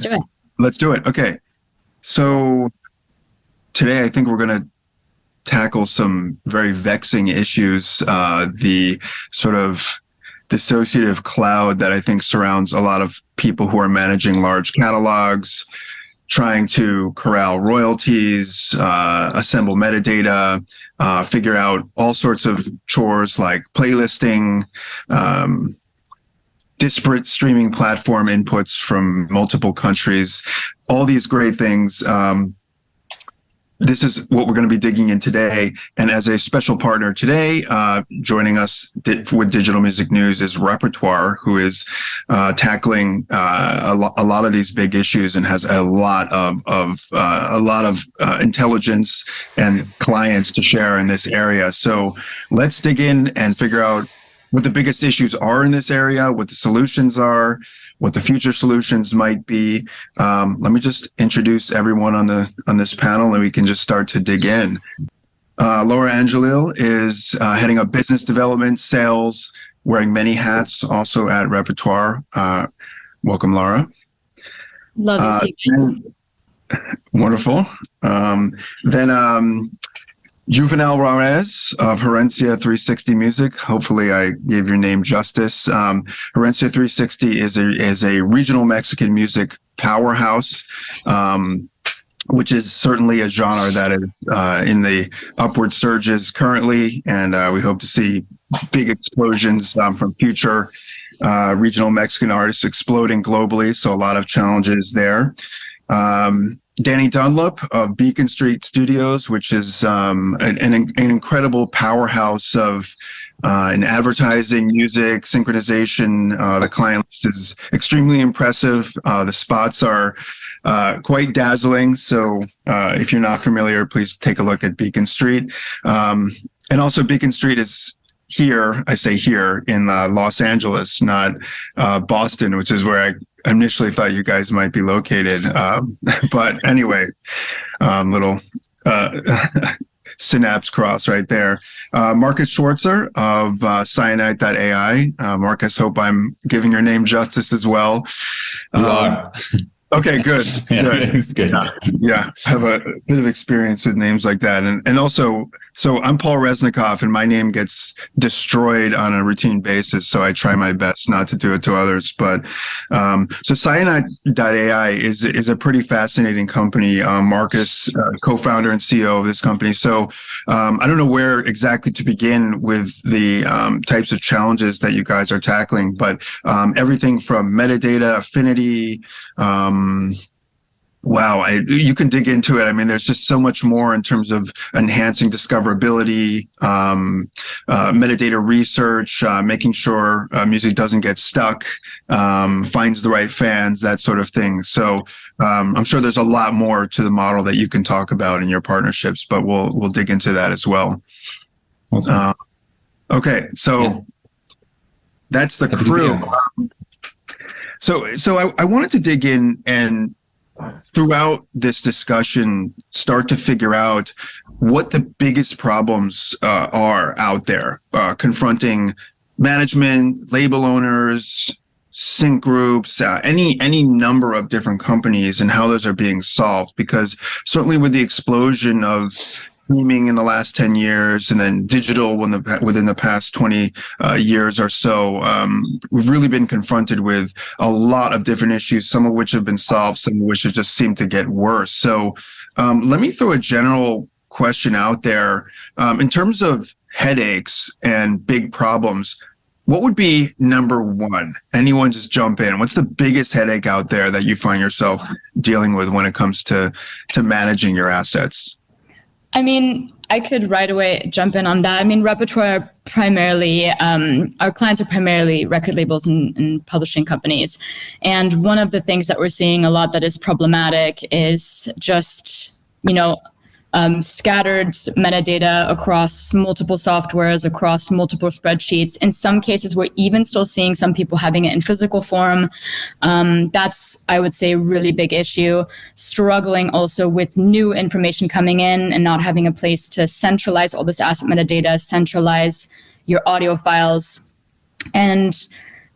Do it. Let's do it. Okay. So today I think we're going to tackle some very vexing issues, the sort of dissociative cloud that I think surrounds a lot of people who are managing large catalogs, trying to corral royalties, assemble metadata, figure out all sorts of chores like playlisting, disparate streaming platform inputs from multiple countries, all these great things. This is what we're going to be digging in today. And as a special partner today, joining us with Digital Music News is Reprtoir, who is tackling a lot of these big issues and has a lot of intelligence and clients to share in this area. So let's dig in and figure out what the biggest issues are in this area, what the solutions are, what the future solutions might be. Let me just introduce everyone on this panel, and we can just start to dig in. Lara Angelil is heading up business development, sales, wearing many hats, also at Reprtoir. Welcome, Lara. Love to see you. Wonderful. Then Juvenal Juarez of Gerencia 360 Music. Hopefully I gave your name justice. Gerencia 360 is a regional Mexican music powerhouse, which is certainly a genre that is in the upward surges currently, and we hope to see big explosions from future regional Mexican artists exploding globally, so a lot of challenges there. Danny Dunlap of Beacon Street Studios, which is an incredible powerhouse of in advertising, music, synchronization. The client list is extremely impressive. The spots are quite dazzling. So if you're not familiar, please take a look at Beacon Street. And also Beacon Street is here, I say here, in Los Angeles, not Boston, which is where I initially thought you guys might be located. But anyway, little synapse cross right there. Markus Schwarzer of Cyanite.ai. Markus, hope I'm giving your name justice as well. You are. Okay, good. Yeah, Good. it's good. Yeah, I have a bit of experience with names like that. And also, so I'm Paul Resnikoff, and my name gets destroyed on a routine basis, so I try my best not to do it to others. But so Cyanite.ai is a pretty fascinating company. Markus, co-founder and CEO of this company. So I don't know where exactly to begin with the types of challenges that you guys are tackling, but everything from metadata, affinity, wow, you can dig into it. I mean, there's just so much more in terms of enhancing discoverability, metadata research, making sure music doesn't get stuck, finds the right fans, that sort of thing. So I'm sure there's a lot more to the model that you can talk about in your partnerships, but we'll dig into that as well. Awesome. Okay, so Yeah. That's the Happy to be crew. here. So I wanted to dig in and throughout this discussion, start to figure out what the biggest problems are out there confronting management, label owners, sync groups, any number of different companies, and how those are being solved. Because certainly with the explosion of streaming in the last 10 years and then digital within the past 20 years or so, we've really been confronted with a lot of different issues, some of which have been solved, some of which have just seemed to get worse. So let me throw a general question out there. In terms of headaches and big problems, what would be number one? Anyone just jump in. What's the biggest headache out there that you find yourself dealing with when it comes to managing your assets? I mean, I could right away jump in on that. I mean, Reprtoir primarily, our clients are primarily record labels and publishing companies. And one of the things that we're seeing a lot that is problematic is just, scattered metadata across multiple softwares, across multiple spreadsheets. In some cases, we're even still seeing some people having it in physical form. That's, I would say, a really big issue. Struggling also with new information coming in and not having a place to centralize all this asset metadata, centralize your audio files. And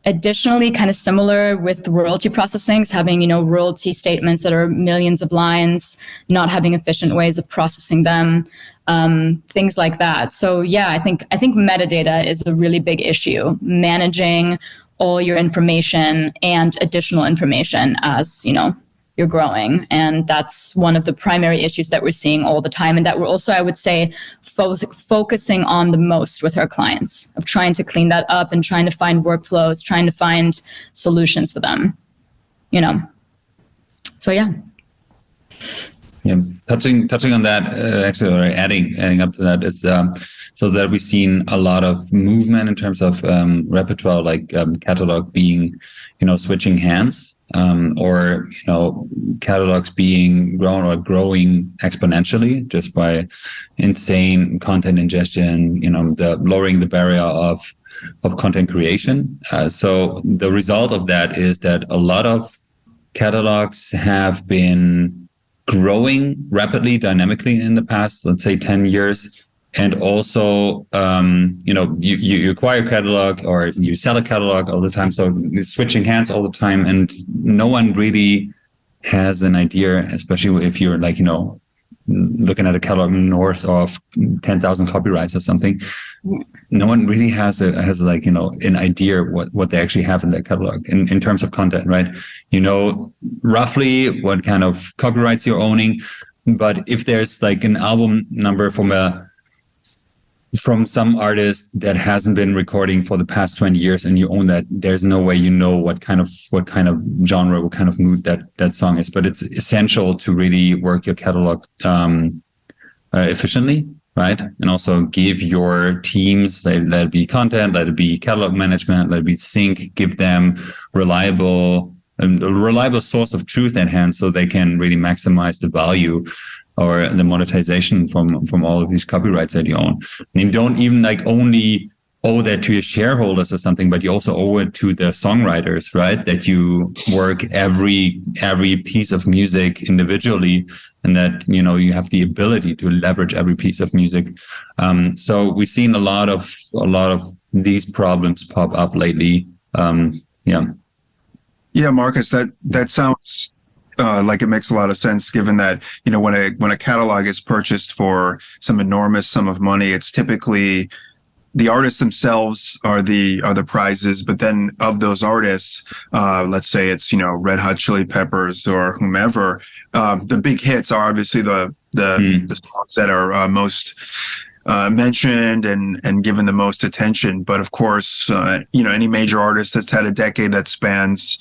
Additionally, kind of similar with royalty processing, having, royalty statements that are millions of lines, not having efficient ways of processing them, things like that. So yeah, I think metadata is a really big issue, managing all your information and additional information as, you're growing. And that's one of the primary issues that we're seeing all the time. And that we're also, I would say, focusing on the most with our clients, of trying to clean that up and trying to find workflows, trying to find solutions for them, So yeah. Yeah, touching on that, actually, or adding up to that is so that we've seen a lot of movement in terms of repertoire, like catalog being, switching hands, or catalogs being grown or growing exponentially just by insane content ingestion. The lowering the barrier of content creation. So the result of that is that a lot of catalogs have been growing rapidly, dynamically in the past, let's say 10 years. And also, you acquire a catalog or you sell a catalog all the time. So you're switching hands all the time, and no one really has an idea, especially if you're looking at a catalog north of 10,000 copyrights or something. No one really has an idea what they actually have in their catalog in terms of content, right? Roughly what kind of copyrights you're owning, but if there's an album number from some artist that hasn't been recording for the past 20 years and you own that, there's no way what kind of genre, what kind of mood that song is. But it's essential to really work your catalog efficiently, right? And also give your teams, let it be content, let it be catalog management, let it be sync, give them a reliable source of truth at hand so they can really maximize the value or the monetization from all of these copyrights that you own. And you don't even only owe that to your shareholders or something, but you also owe it to the songwriters, right? That you work every piece of music individually, and that you have the ability to leverage every piece of music. So we've seen a lot of these problems pop up lately. Yeah, Markus, that sounds like it makes a lot of sense, given that when a catalog is purchased for some enormous sum of money, it's typically the artists themselves are the prizes, but then of those artists, let's say it's Red Hot Chili Peppers or whomever, the big hits are obviously the songs that are most mentioned and given the most attention. But of course, any major artist that's had a decade that spans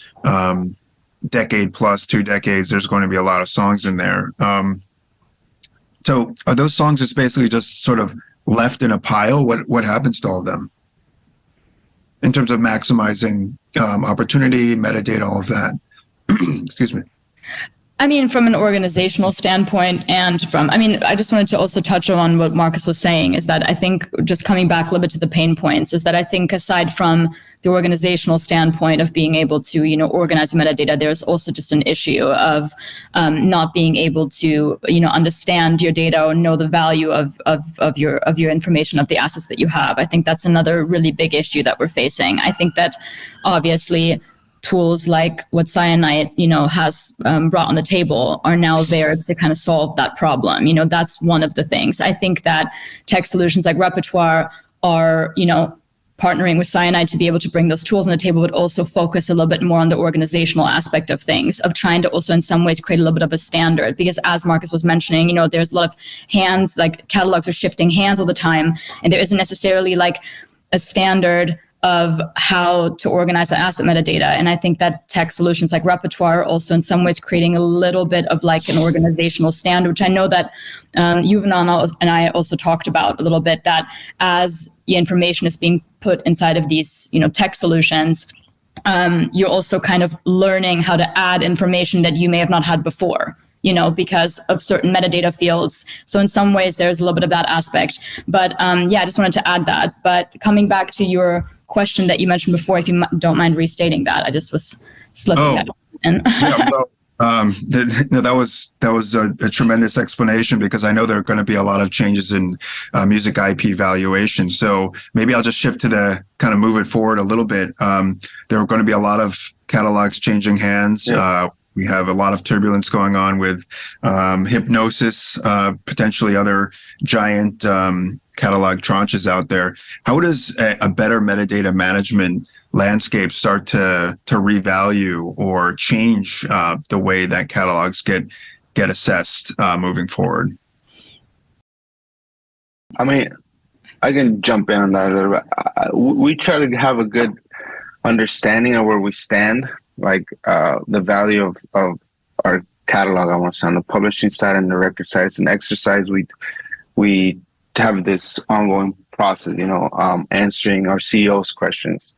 decade plus 2 decades, there's going to be a lot of songs in there. So are those songs just basically just sort of left in a pile? What happens to all of them in terms of maximizing opportunity, metadata, all of that? Excuse me. I mean, from an organizational standpoint I just wanted to also touch on what Markus was saying, is that I think, just coming back a little bit to the pain points, is that I think aside from the organizational standpoint of being able to, organize metadata, there's also just an issue of not being able to, understand your data or know the value of your information, of the assets that you have. I think that's another really big issue that we're facing. I think that obviously tools like what Cyanite, has brought on the table are now there to kind of solve that problem. That's one of the things. I think that tech solutions like Reprtoir are, partnering with Cyanite to be able to bring those tools on the table, but also focus a little bit more on the organizational aspect of things, of trying to also in some ways create a little bit of a standard. Because as Markus was mentioning, there's a lot of hands, catalogs are shifting hands all the time, and there isn't necessarily a standard of how to organize the asset metadata. And I think that tech solutions like Reprtoir are also in some ways creating a little bit of an organizational standard, which I know that Juvenal and I also talked about a little bit, that as the information is being put inside of these, tech solutions, you're also kind of learning how to add information that you may have not had before, because of certain metadata fields. So in some ways, there's a little bit of that aspect. But I just wanted to add that. But coming back to your question that you mentioned before, if you don't mind restating that, I just was slipping that in. That was a tremendous explanation, because I know there are going to be a lot of changes in music IP valuation. So maybe I'll just shift to the kind of move it forward a little bit. There are going to be a lot of catalogs changing hands. Yeah. We have a lot of turbulence going on with Hypnosis, potentially other giant catalog tranches out there. How does a better metadata management landscape start to revalue or change the way that catalogs get assessed moving forward? I mean, I can jump in on that a little bit. We try to have a good understanding of where we stand, like the value of our catalog, almost on the publishing side and the record side. It's an exercise we have this ongoing process, answering our CEO's questions.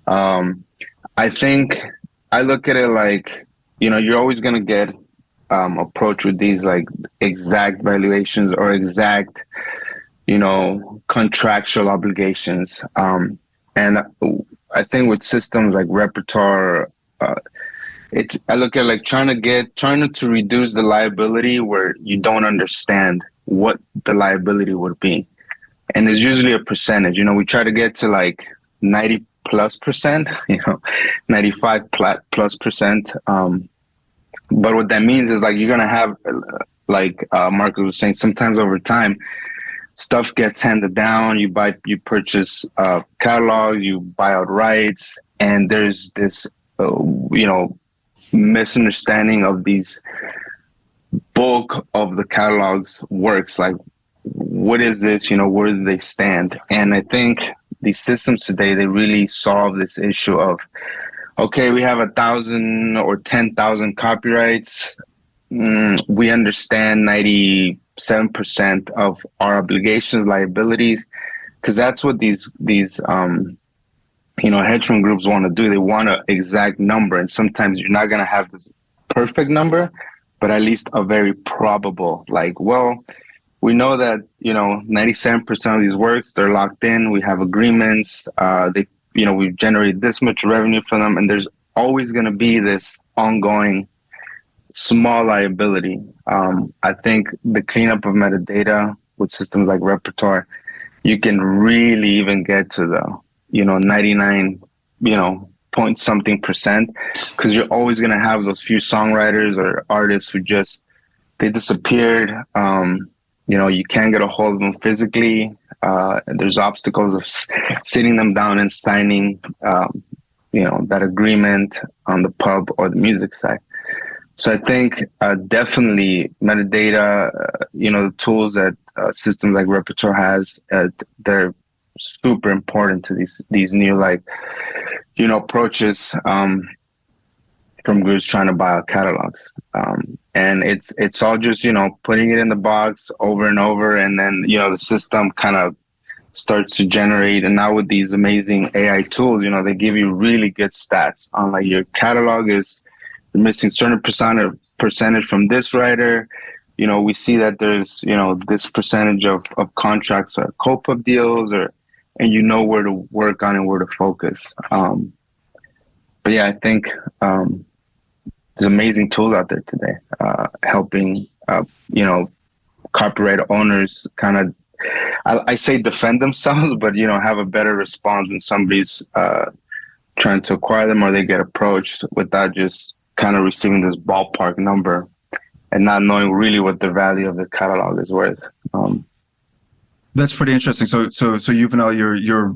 I think I look at it like, you're always going to get approached with these like exact valuations or exact, contractual obligations. And I think with systems like Reprtoir, I look at like trying to reduce the liability where you don't understand what the liability would be. And it's usually a percentage. We try to get to like 90+%, 95+%. But what that means is like you're gonna have, like Markus was saying, sometimes over time, stuff gets handed down. You purchase catalogs, you buy out rights, and there's this, misunderstanding of these bulk of the catalog's works. Like, what is this? Where do they stand? And I think these systems today, they really solve this issue of, okay, we have 1,000 or 10,000 copyrights. We understand 97% of our obligations, liabilities, because that's what these hedge fund groups want to do. They want an exact number, and sometimes you're not going to have this perfect number, but at least a very probable, like, well, we know that, 97% of these works, they're locked in. We have agreements. We've generated this much revenue from them. And there's always going to be this ongoing small liability. I think the cleanup of metadata with systems like Reprtoir, you can really even get to the, 99, point something percent, because you're always going to have those few songwriters or artists who they disappeared. You can't get a hold of them physically. There's obstacles of sitting them down and signing, that agreement on the pub or the music side. So I think definitely metadata, the tools that systems like Reprtoir has, they're super important to these new approaches from groups trying to buy out catalogs. And it's all just, putting it in the box over and over. And then, the system kind of starts to generate. And now with these amazing AI tools, they give you really good stats on like your catalog is missing certain percentage from this writer. We see that there's, this percentage of contracts or co-pub deals, and where to work on and where to focus. But yeah, I think there's amazing tools out there today, helping, copyright owners kind of, I say defend themselves, but, have a better response when somebody's trying to acquire them or they get approached without just kind of receiving this ballpark number and not knowing really what the value of the catalog is worth. That's pretty interesting. So Juvenal, you're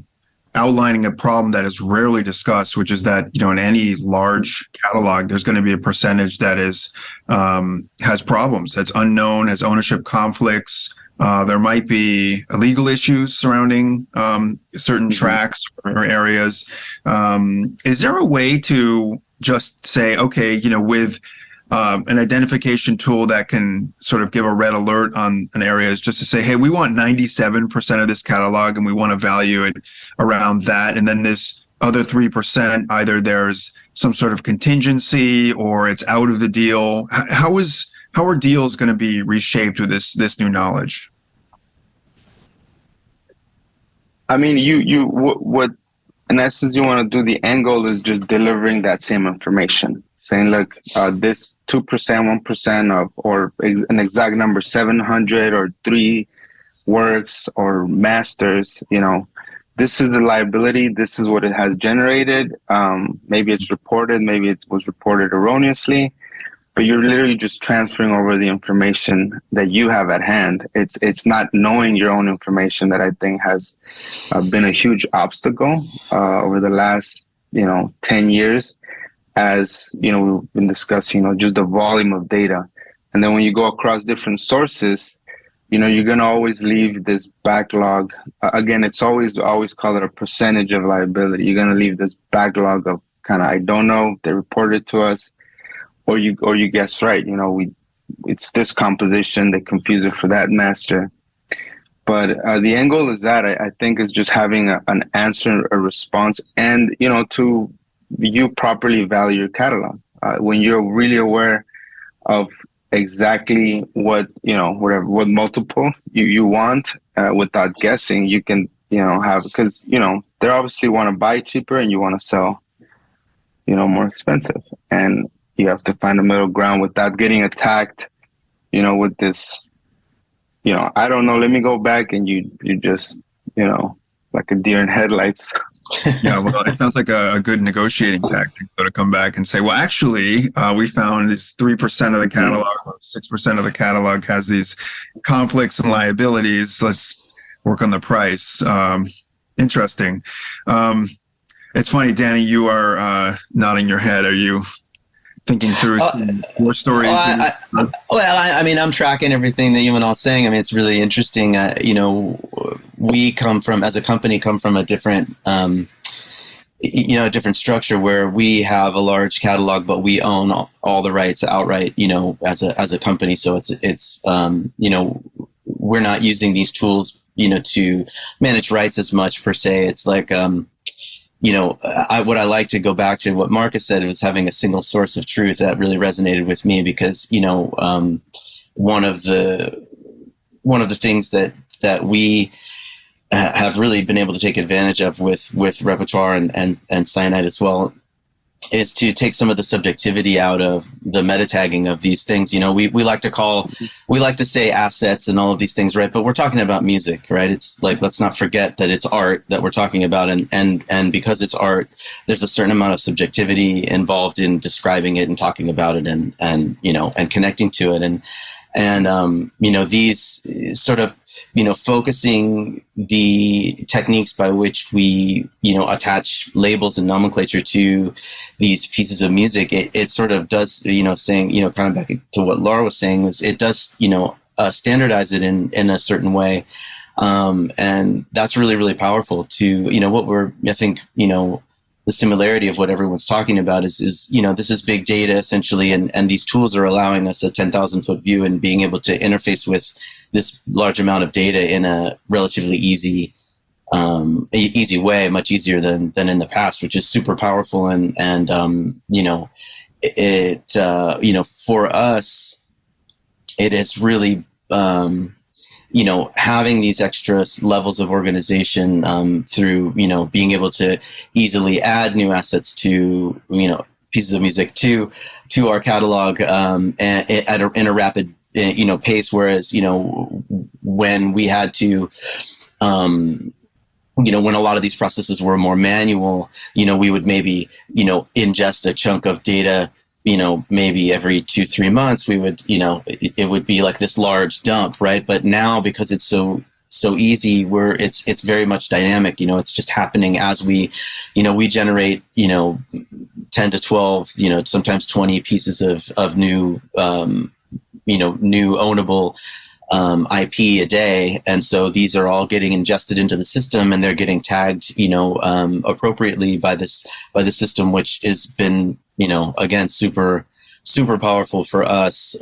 outlining a problem that is rarely discussed, which is that, in any large catalog, there's going to be a percentage that has problems, that's unknown, has ownership conflicts. There might be legal issues surrounding certain tracks or areas. Is there a way to just say, okay, with an identification tool that can sort of give a red alert on an area, is just to say, hey, we want 97% of this catalog and we want to value it around that. And then this other 3%, either there's some sort of contingency or it's out of the deal. How are deals going to be reshaped with this new knowledge? I mean, what in essence you want to do, the end goal is just delivering that same information. saying, look, this 2%, 1% of, or an exact number, 700 or 3 works or masters, this is the liability. This is what it has generated. Maybe it's reported, maybe it was reported erroneously, but you're literally just transferring over the information that you have at hand. It's not knowing your own information that I think has been a huge obstacle over the last 10 years, as we've been discussing, just the volume of data. And then when you go across different sources, you're going to always leave this backlog. Again, it's always call it a percentage of liability. You're going to leave this backlog of kind of, I don't know, they reported to us, or you guess right. It's this composition, they confuse it for that master. But the end goal is that I think is just having an answer, a response, and to you properly value your catalog. When you're really aware of exactly what what multiple you want, without guessing, you can have, because they obviously want to buy cheaper and you want to sell more expensive, and you have to find a middle ground without getting attacked with this I don't know, let me go back, and you just like a deer in headlights. Yeah, well, it sounds like a good negotiating tactic, to come back and say, well, actually, we found this 3% of the catalog, or 6% of the catalog has these conflicts and liabilities. Let's work on the price. Interesting. It's funny, Danny, you are nodding your head. Are you thinking through more stories? I'm tracking everything that Juvenal's saying. It's really interesting. We as a company, come from a different, a different structure where we have a large catalog, but we own all the rights outright, as a company. So it's we're not using these tools, to manage rights as much per se. It's like, what I like to go back to what Markus said, it was having a single source of truth that really resonated with me, because, one of the things that we have really been able to take advantage of with Reprtoir and Cyanite as well, is to take some of the subjectivity out of the meta tagging of these things. We like to say assets and all of these things, right? But we're talking about music, right? It's like, let's not forget that it's art that we're talking about. And because it's art, there's a certain amount of subjectivity involved in describing it and talking about it and connecting to it. And these sort of, focusing the techniques by which we, attach labels and nomenclature to these pieces of music, it sort of does, saying, kind of back to what Lara was saying, is it does, standardize it in a certain way. And that's really, really powerful to, I think, the similarity of what everyone's talking about is this is big data essentially, and these tools are allowing us a 10,000-foot view and being able to interface with this large amount of data in a relatively easy way, much easier than in the past, which is super powerful. And for us, it is really, having these extra levels of organization through, being able to easily add new assets to, pieces of music to our catalog in a rapid pace. Whereas, when we had to, when a lot of these processes were more manual, we would maybe, ingest a chunk of data, maybe every 2-3 months. We would, it would be like this large dump, right? But now, because it's so easy, it's very much dynamic. It's just happening as we generate, 10 to 12, sometimes 20 pieces of new, new ownable IP a day. And so these are all getting ingested into the system, and they're getting tagged, appropriately by the system, which has been, again, super, super powerful for us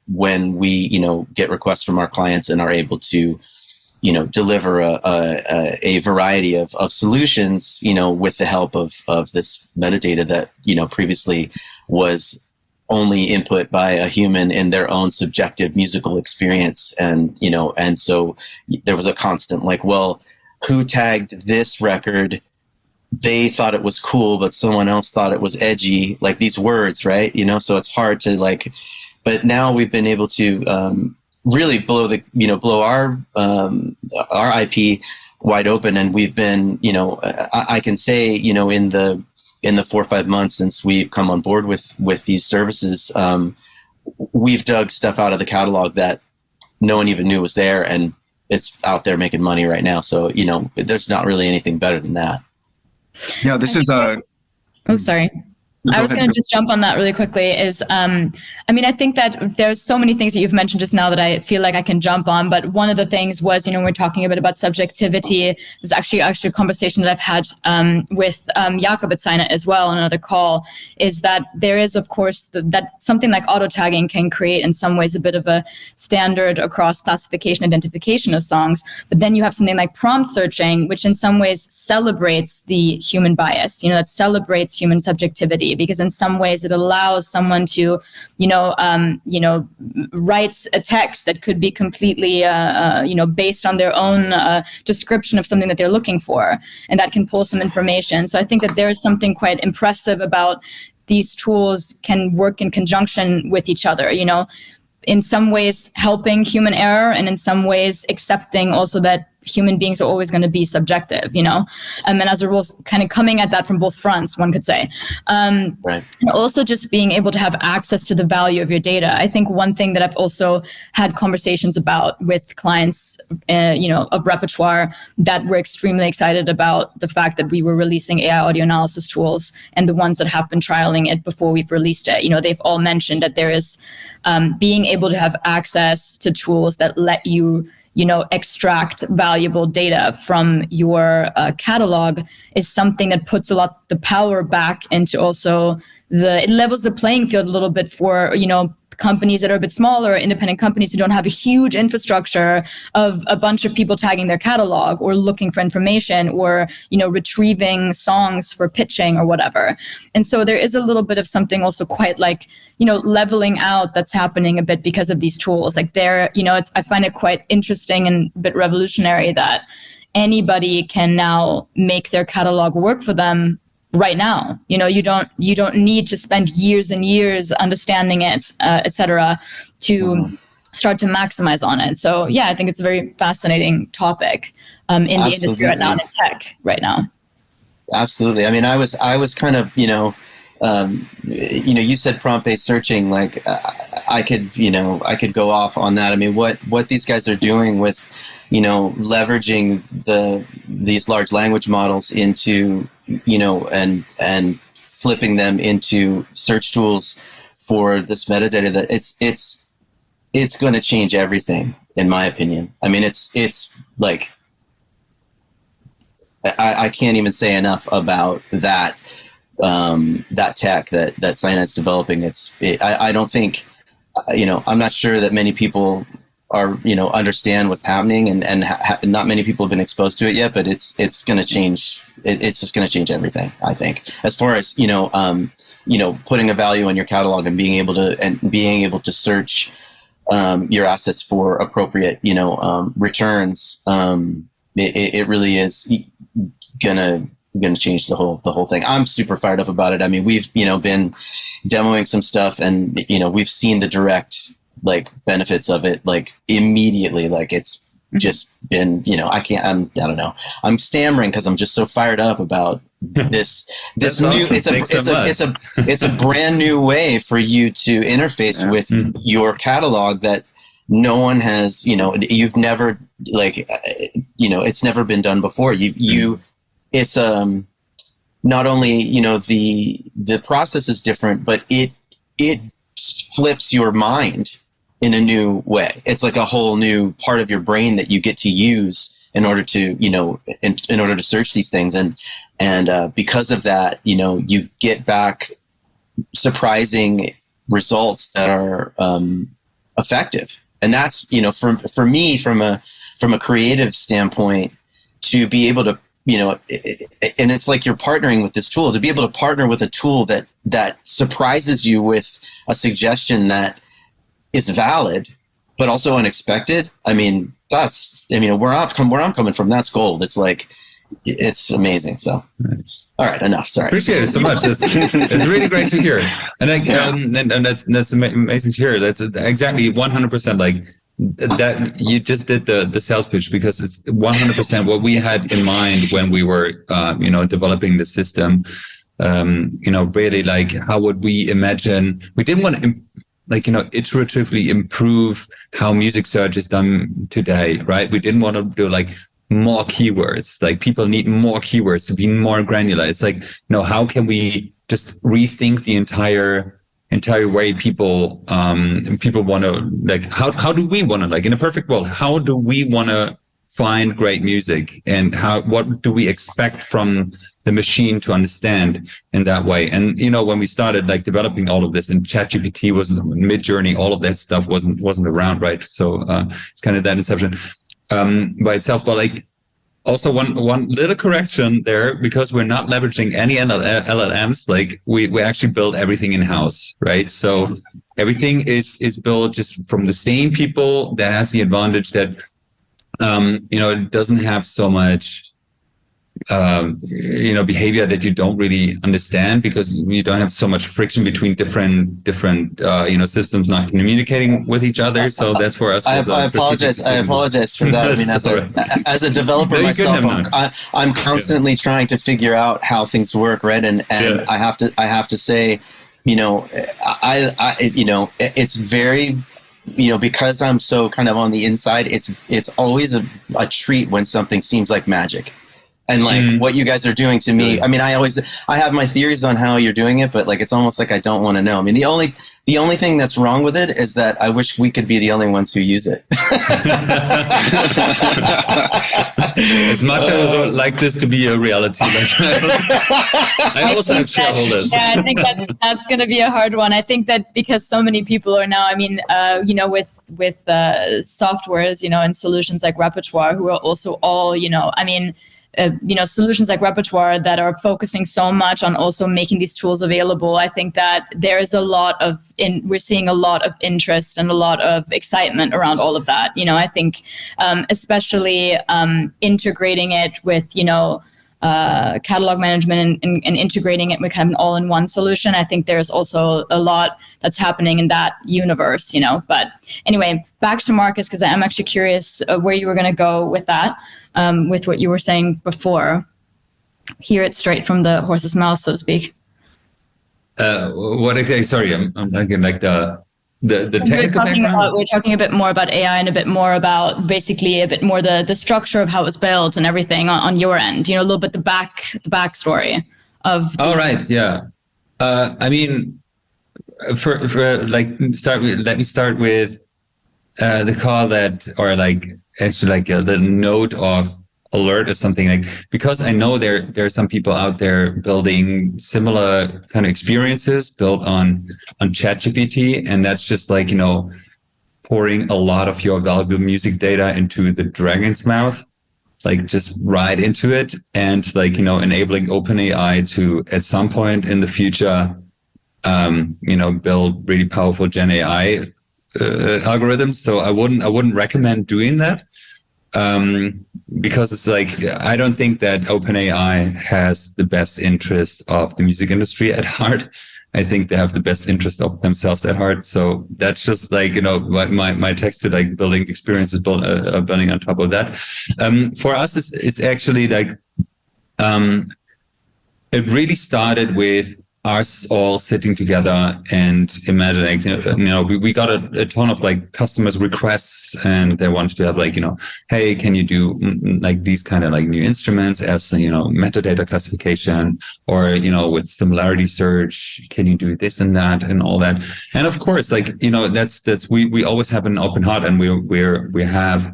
when we, get requests from our clients and are able to, deliver a variety of solutions, with the help of this metadata that, previously was only input by a human in their own subjective musical experience. And, and so there was a constant like, well, who tagged this record they thought it was cool, but someone else thought it was edgy, like these words, right? So it's hard to like, but now we've been able to really blow our IP wide open. And we've been, I can say, in the 4 or 5 months since we've come on board with these services, we've dug stuff out of the catalog that no one even knew was there, and it's out there making money right now. So, there's not really anything better than that. Yeah, this is Oh, sorry. I was going to just jump on that really quickly is, I think that there's so many things that you've mentioned just now that I feel like I can jump on. But one of the things was, when we're talking a bit about subjectivity, there's actually a conversation that I've had with Jakob at Cyanite as well on another call, is that there is, of course, that something like auto tagging can create in some ways a bit of a standard across classification identification of songs. But then you have something like prompt searching, which in some ways celebrates the human bias, that celebrates human subjectivity, because in some ways it allows someone to, write a text that could be completely, based on their own description of something that they're looking for, and that can pull some information. So I think that there is something quite impressive about these tools can work in conjunction with each other, in some ways helping human error, and in some ways accepting also that human beings are always going to be subjective, and as a rule, kind of coming at that from both fronts, one could say. Right. And also just being able to have access to the value of your data. I think one thing that I've also had conversations about with clients, of Reprtoir, that we're extremely excited about the fact that we were releasing AI audio analysis tools, and the ones that have been trialing it before we've released it, they've all mentioned that there is being able to have access to tools that let you extract valuable data from your catalog is something that puts a lot the power back into also it levels the playing field a little bit for, companies that are a bit smaller, independent companies who don't have a huge infrastructure of a bunch of people tagging their catalog or looking for information or, retrieving songs for pitching or whatever. And so there is a little bit of something also quite like, leveling out that's happening a bit because of these tools. Like I find it quite interesting and a bit revolutionary that anybody can now make their catalog work for them right now. You don't need to spend years and years understanding it, et cetera, to start to maximize on it. So yeah, I think it's a very fascinating topic in the industry right now, and in tech right now. Absolutely. I mean, I was kind of, you said prompt-based searching, like I could go off on that. I mean, what these guys are doing with, leveraging these large language models into, and flipping them into search tools for this metadata, that it's going to change everything, in my opinion. I mean, it's like, I can't even say enough about that tech that Cyanite's developing. I don't think, I'm not sure that many people are, understand what's happening, and not many people have been exposed to it yet, but it's going to change. It's just going to change everything, I think, as far as, putting a value on your catalog and being able to search your assets for appropriate, returns. It really is gonna change the whole thing. I'm super fired up about it. I mean, we've been demoing some stuff, and we've seen the direct benefits of it immediately. It's just been I don't know. I'm stammering because I'm just so fired up about this new. Awesome. It's a brand new way for you to interface with your catalog that no one has. You've never it's never been done before. It's not only the process is different, but it flips your mind in a new way. It's like a whole new part of your brain that you get to use in order to in order to search these things, and because of that, you get back surprising results that are effective. And that's for me, from a creative standpoint, to be able to and it's like you're partnering with this tool, to be able to partner with a tool that surprises you with a suggestion that is valid, but also unexpected. I mean, where I'm coming from, that's gold. It's like, it's amazing. So, all right, enough. Sorry. Appreciate it so much. It's really great to hear, and that's amazing to hear. That's exactly 100% like that. You just did the sales pitch, because it's 100% what we had in mind when we were developing the system. Really like, how would we imagine? We didn't want to iteratively improve how music search is done today, right? We didn't want to do like more keywords. Like, people need more keywords to be more granular. It's like, how can we just rethink the entire way people want to, like, how do we want to, like, in a perfect world, how do we want to find great music, and what do we expect from the machine to understand in that way? And when we started like developing all of this, and ChatGPT wasn't, Midjourney, all of that stuff wasn't around, right? So it's kind of that inception by itself. But like, also one little correction there, because we're not leveraging any LLMs. Like, we actually build everything in house, right? So everything is built just from the same people. That has the advantage that it doesn't have so much behavior that you don't really understand, because you don't have so much friction between different systems not communicating with each other. So that's for us. I apologize for that. I mean, as a developer myself, I'm constantly trying to figure out how things work, right? And I have to say, it's very, because I'm so kind of on the inside, it's always a treat when something seems like magic. And like what you guys are doing to me, I mean, I have my theories on how you're doing it, but like, it's almost like I don't want to know. I mean, the only thing that's wrong with it is that I wish we could be the only ones who use it. As much as I would like this to be a reality, I also have shareholders. Yeah, I think that's going to be a hard one. I think that because so many people are now, I mean, with softwares, and solutions like Reprtoir, who are also all, solutions like Reprtoir that are focusing so much on also making these tools available. I think that there is we're seeing a lot of interest and a lot of excitement around all of that. I think especially integrating it with, catalog management and integrating it with kind of an all-in-one solution. I think there's also a lot that's happening in that universe, But anyway, back to Markus, because I am actually curious where you were going to go with that. With what you were saying before, hear it straight from the horse's mouth, so to speak. What exactly? Sorry, I'm thinking like the technical background. We're talking a bit more about AI and a bit more about basically a bit more the structure of how it's built and everything on your end. A little bit the backstory of. All right, yeah. I mean, for like let me start with the call that, or like. Actually, like the node of alert or something, like, because I know there are some people out there building similar kind of experiences built on ChatGPT, and that's just like, pouring a lot of your valuable music data into the dragon's mouth, like just right into it, and like, enabling OpenAI to at some point in the future, build really powerful Gen AI algorithms. So I wouldn't recommend doing that, because it's like, I don't think that OpenAI has the best interest of the music industry at heart. I think they have the best interest of themselves at heart. So that's just like, my text to like building experiences, building on top of that. For us, it's actually like, it really started with us all sitting together and imagining, we got a ton of like customers requests, and they wanted to have like, hey, can you do like these kind of like new instruments as, metadata classification, or, with similarity search, can you do this and that and all that? And of course, like, we always have an open heart, and we have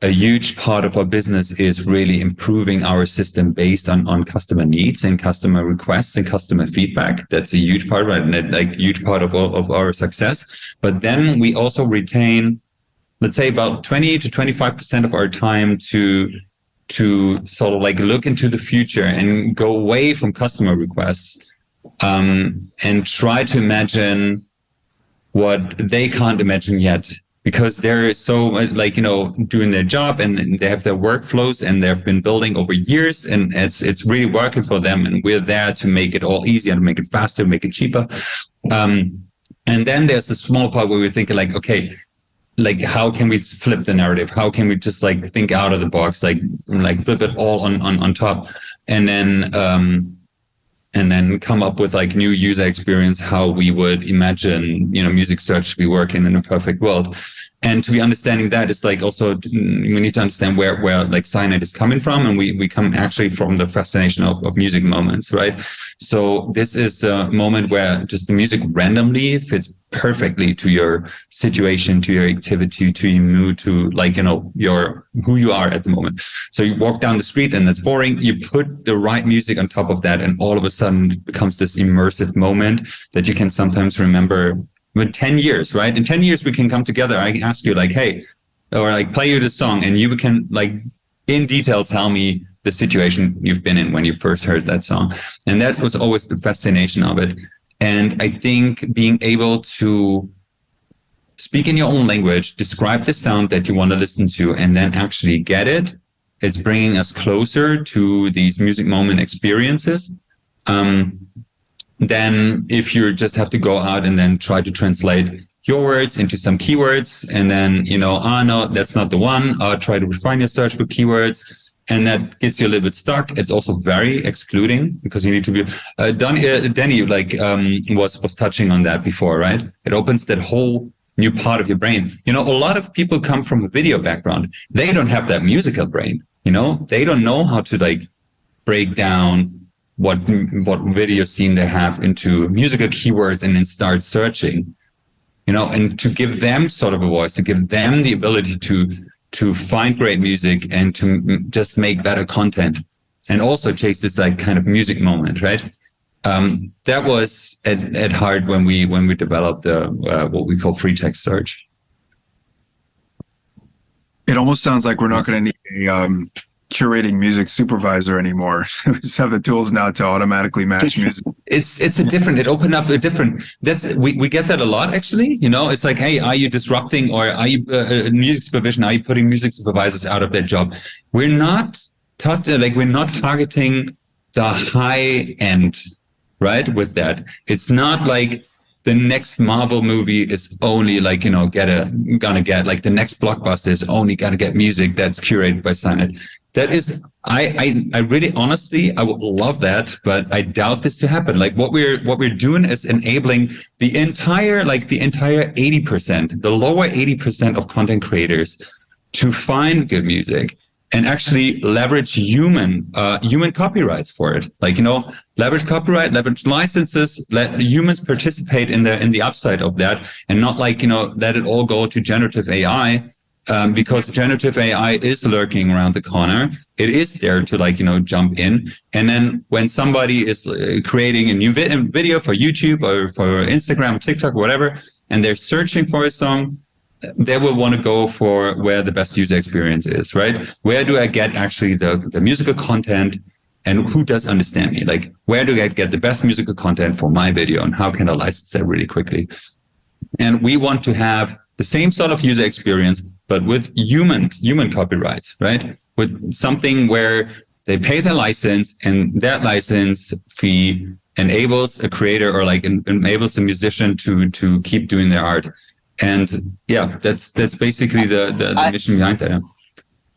a huge part of our business is really improving our system based on customer needs and customer requests and customer feedback. That's a huge part of it, and like huge part of our success. But then we also retain, let's say, about 20 to 25% of our time to sort of like look into the future and go away from customer requests, and try to imagine what they can't imagine yet. because they're so like, doing their job, and they have their workflows, and they've been building over years, and it's really working for them. And we're there to make it all easier, to make it faster, make it cheaper. And then there's the small part where we're thinking like, okay, like how can we flip the narrative? How can we just like think out of the box, like flip it all on top, and then come up with like new user experience, how we would imagine, music search to be working in a perfect world. And to be understanding that, it's like also we need to understand where like Cyanite is coming from, and we come actually from the fascination of music moments, right? So this is a moment where just the music randomly fits perfectly to your situation, to your activity, to your mood, to like, your who you are at the moment. So you walk down the street and it's boring. You put the right music on top of that, and all of a sudden it becomes this immersive moment that you can sometimes remember with 10 years, right? In 10 years, we can come together. I ask you like, hey, or like play you the song, and you can like in detail tell me the situation you've been in when you first heard that song. And that was always the fascination of it. And I think being able to speak in your own language, describe the sound that you want to listen to, and then actually get it, it's bringing us closer to these music moment experiences. Then if you just have to go out and then try to translate your words into some keywords, and then, no, that's not the one, try to refine your search with keywords, and that gets you a little bit stuck. It's also very excluding, because you need to be, Danny, was touching on that before, right? It opens that whole new part of your brain. A lot of people come from a video background. They don't have that musical brain, they don't know how to like break down what video scene they have into musical keywords and then start searching, and to give them sort of a voice, to give them the ability to find great music and to just make better content, and also chase this like kind of music moment, right? That was at heart when we developed the what we call free text search. It almost sounds like we're not going to need a curating music supervisor anymore. We just have the tools now to automatically match music. It opened up a different, we get that a lot actually, it's like, hey, are you disrupting, or are you music supervision, are you putting music supervisors out of their job? We're not targeting the high end, right? With that, it's not like the next Marvel movie is only like, gonna get like the next blockbuster is only gonna get music that's curated by Cyanite. That is, I really honestly, I would love that, but I doubt this to happen. Like what we're doing is enabling the entire 80%, the lower 80% of content creators to find good music and actually leverage human copyrights for it. Like, leverage copyright, leverage licenses, let humans participate in the upside of that, and not like, let it all go to generative AI. Because generative AI is lurking around the corner. It is there to like, jump in. And then when somebody is creating a new video for YouTube or for Instagram, TikTok, whatever, and they're searching for a song, they will want to go for where the best user experience is, right? Where do I get actually the musical content, and who does understand me? Like, where do I get the best musical content for my video, and how can I license that really quickly? And we want to have the same sort of user experience, but with human copyrights, right? With something where they pay the license, and that license fee enables a creator, or like enables a musician to keep doing their art. And yeah, that's basically the mission behind that.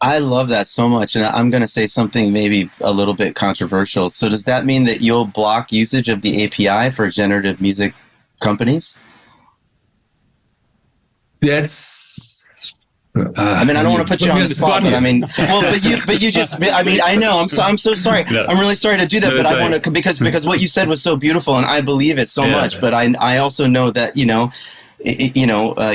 I love that so much. And I'm going to say something maybe a little bit controversial. So does that mean that you'll block usage of the API for generative music companies? I mean, I don't want to put you on the spot, but I mean, well, but you just, I mean, I know, I'm so sorry. I'm really sorry to do that, but I want to, because what you said was so beautiful, and I believe it so much, but I also know that,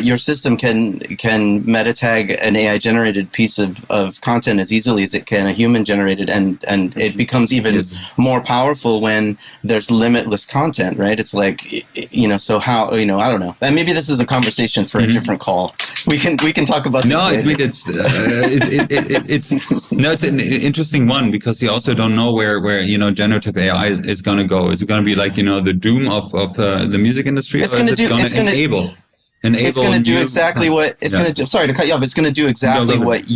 your system can meta tag an AI generated piece of content as easily as it can a human generated, and it becomes even more powerful when there's limitless content, right? It's like, so how, I don't know. And maybe this is a conversation for a different call. We can talk about this later. It's an interesting one, because you also don't know where generative AI is going to go. Is it going to be like, the doom of the music industry, or is it going to enable? enable it's going to do new- exactly what it's going to do. Sorry to cut you off. It's going to do exactly what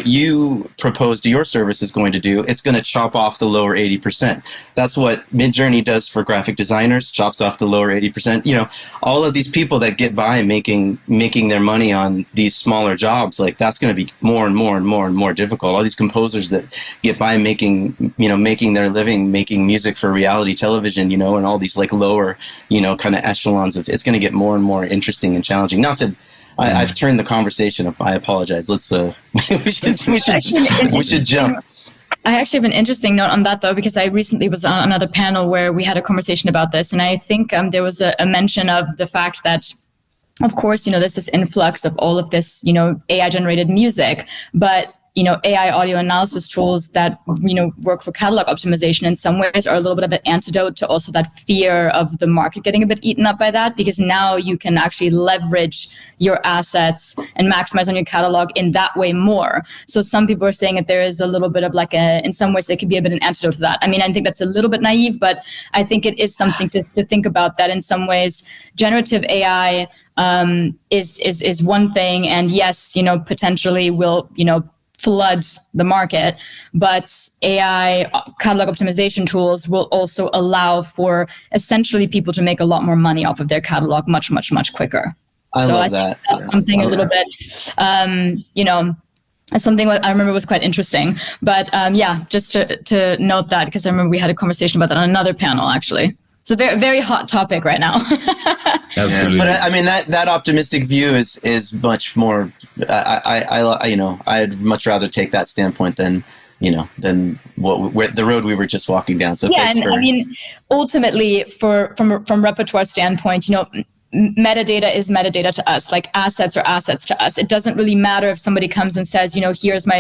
you propose to your service is going to do. It's going to chop off the lower 80%. That's what Midjourney does for graphic designers, chops off the lower 80%. You know, all of these people that get by making their money on these smaller jobs, like that's going to be more and more and more and more difficult. All these composers that get by making their living, making music for reality television, you know, and all these like lower, you know, kind of echelons of, it's going to get more and more interesting and challenging. Not to, I've turned the conversation up. I apologize. Let's we should jump. I actually have an interesting note on that, though, because I recently was on another panel where we had a conversation about this, and I think there was a mention of the fact that, of course, you know, there's this influx of all of this, you know, AI generated music, but you know, AI audio analysis tools that, you know, work for catalog optimization in some ways are a little bit of an antidote to also that fear of the market getting a bit eaten up by that, because now you can actually leverage your assets and maximize on your catalog in that way more. So some people are saying that there is a little bit of like in some ways it could be a bit an antidote to that. I mean, I think that's a little bit naive, but I think it is something to think about, that in some ways generative AI is one thing, and yes, you know, potentially will, you know, flood the market, but AI catalog optimization tools will also allow for essentially people to make a lot more money off of their catalog much, much, much quicker. I love that. That's something a little bit, you know, something what I remember was quite interesting. But yeah, just to note that, because I remember we had a conversation about that on another panel, actually. It's a very, very hot topic right now. Absolutely. But I mean, that optimistic view is much more. You know, I'd much rather take that standpoint than, you know, than the road we were just walking down. So yeah, and I mean, ultimately, from Reprtoir standpoint, you know, metadata is metadata to us, like assets are assets to us. It doesn't really matter if somebody comes and says, you know, here's my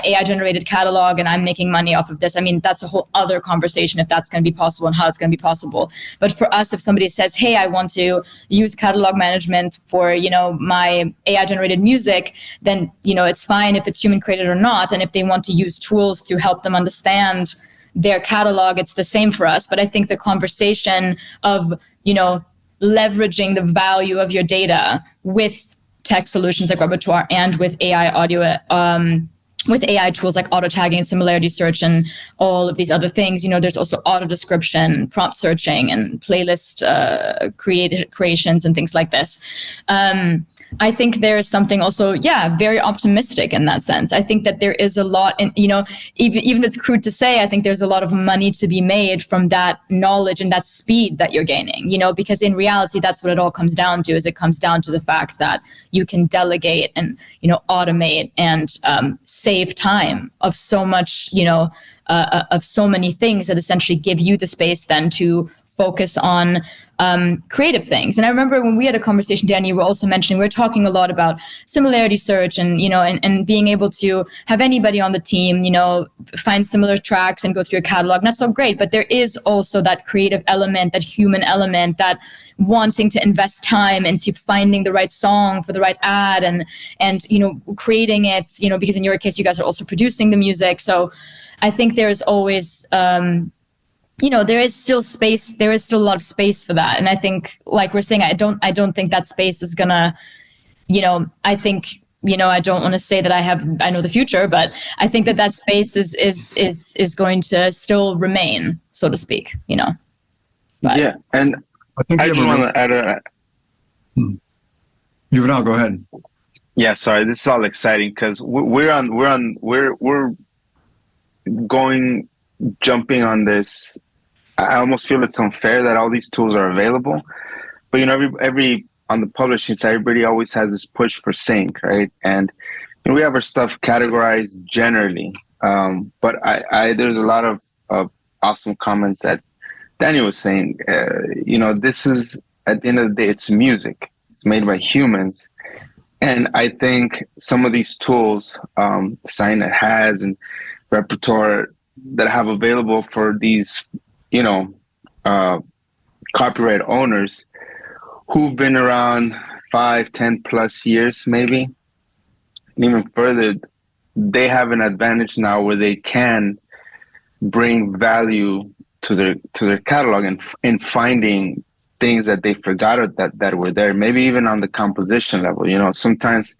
AI generated catalog and I'm making money off of this. I mean, that's a whole other conversation if that's going to be possible and how it's going to be possible. But for us, if somebody says, hey, I want to use catalog management for, you know, my AI generated music, then, you know, it's fine if it's human created or not. And if they want to use tools to help them understand their catalog, it's the same for us. But I think the conversation of, you know, leveraging the value of your data with tech solutions like Reprtoir and with AI audio, with AI tools like auto tagging and similarity search and all of these other things. You know, there's also auto description, prompt searching, and playlist creations and things like this. I think there is something also, yeah, very optimistic in that sense. I think that there is a lot, in, you know, even if it's crude to say, I think there's a lot of money to be made from that knowledge and that speed that you're gaining, you know, because in reality, that's what it all comes down to, is it comes down to the fact that you can delegate and, you know, automate and save time of so much, you know, of so many things that essentially give you the space then to focus on creative things. And I remember when we had a conversation, Danny, you were also mentioning, we were talking a lot about similarity search and, you know, and being able to have anybody on the team, you know, find similar tracks and go through your catalog. And that's so great. But there is also that creative element, that human element, that wanting to invest time into finding the right song for the right ad and, you know, creating it, you know, because in your case, you guys are also producing the music. So I think there's always, you know, there is still space. There is still a lot of space for that. And I think, like we're saying, I don't think that space is gonna, you know, I think, you know, I don't want to say that I know the future, but I think that space is going to still remain, so to speak, you know. But, yeah. And I think I just want to add Juvenal, go ahead. Yeah, sorry. This is all exciting because we're jumping on this. I almost feel it's unfair that all these tools are available, but you know, every on the publishing side, everybody always has this push for sync, right? And you know, we have our stuff categorized generally, but there's a lot of awesome comments that Danny was saying. You know, this is, at the end of the day, it's music. It's made by humans, and I think some of these tools, Cyanite has and Reprtoir, that I have available for these, you know, copyright owners who've been around 5, 10 plus years, maybe, and even further, they have an advantage now where they can bring value to their catalog and in finding things that they forgot that were there. Maybe even on the composition level. Sometimes,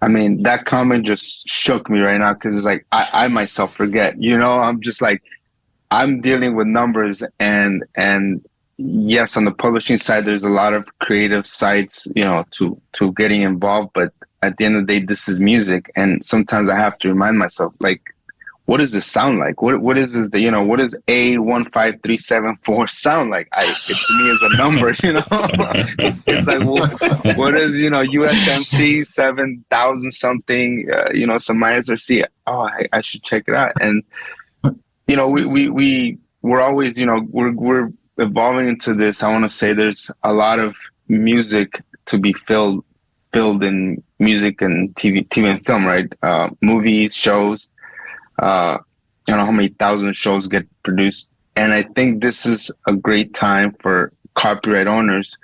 I mean, that comment just shook me right now, because it's like I myself forget. I'm just like, I'm dealing with numbers, and yes, on the publishing side, there's a lot of creative sides, to getting involved. But at the end of the day, this is music, and sometimes I have to remind myself, like, what does this sound like? What is this? What does A15374 sound like? It to me is a number. It's like, well, what is USMC 7000 something? Some ISRC. Oh, I should check it out. And we're always we're evolving into this. I want to say there's a lot of music to be filled in music and TV and film, right? Movies, shows. How many thousand shows get produced, and I think this is a great time for copyright owners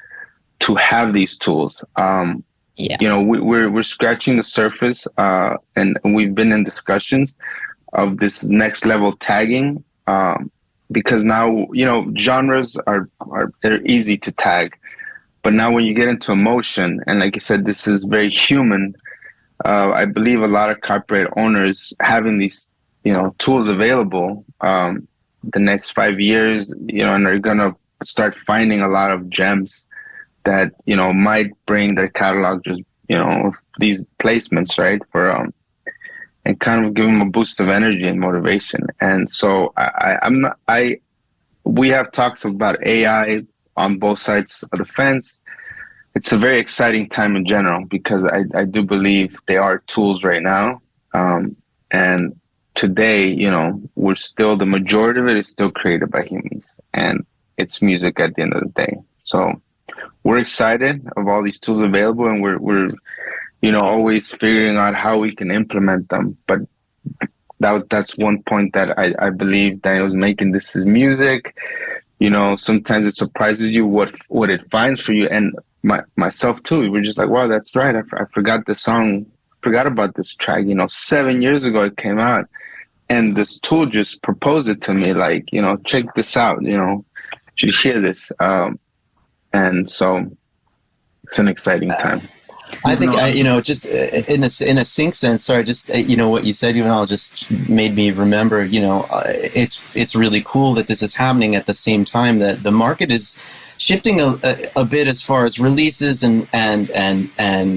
to have these tools. We're scratching the surface, and we've been in discussions of this next level tagging, because now genres they're easy to tag, but now when you get into emotion, and like you said, this is very human. I believe a lot of copyright owners having these tools available the next 5 years, and they're gonna start finding a lot of gems that might bring their catalog just these placements, right, for and kind of give them a boost of energy and motivation. And so we have talks about AI on both sides of the fence. It's a very exciting time in general, because I do believe they are tools right now, and today, we're still, the majority of it is still created by humans, and it's music at the end of the day. So we're excited of all these tools available, and we're always figuring out how we can implement them. But that's one point that I believe Daniel was making. This is music. Sometimes it surprises you what it finds for you, and myself too. We're just like, wow, that's right. I forgot this song. Forgot about this track. 7 years ago it came out. And this tool just proposed it to me, like, check this out, you should hear this. And so it's an exciting time. I think, just in a sync sense, sorry, just, what you said, Juvenal, just made me remember, it's really cool that this is happening at the same time that the market is shifting a bit as far as releases and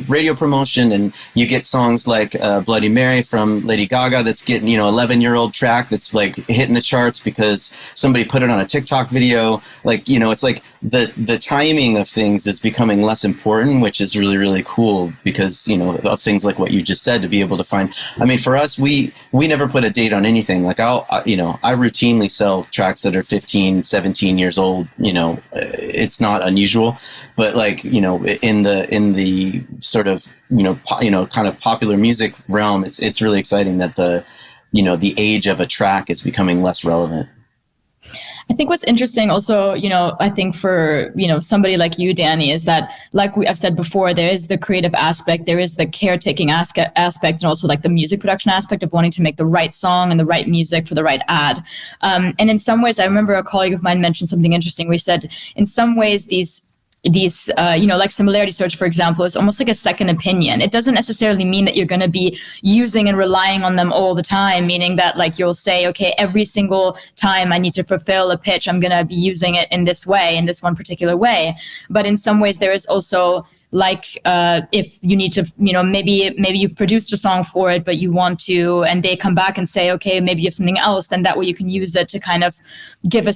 radio promotion, and you get songs like Bloody Mary from Lady Gaga that's getting 11-year-old track that's like hitting the charts because somebody put it on a TikTok video. Like it's like the timing of things is becoming less important, which is really, really cool because of things like what you just said, to be able to find. I mean, for us, we never put a date on anything. Like I routinely sell tracks that are 15, 17 years old. It's not unusual, but like in the sort of kind of popular music realm, it's really exciting that the age of a track is becoming less relevant. I think what's interesting also, I think for, somebody like you, Danny, is that, like I've said before, there is the creative aspect, there is the caretaking aspect, and also like the music production aspect of wanting to make the right song and the right music for the right ad. And in some ways, I remember a colleague of mine mentioned something interesting. We said, in some ways, these like similarity search, for example, is almost like a second opinion. It doesn't necessarily mean that you're going to be using and relying on them all the time, meaning that like you'll say, okay, every single time I need to fulfill a pitch, I'm going to be using it in this way, in this one particular way. But in some ways, there is also like if you need to, maybe you've produced a song for it, but you want to, and they come back and say, okay, maybe you have something else, then that way you can use it to kind of give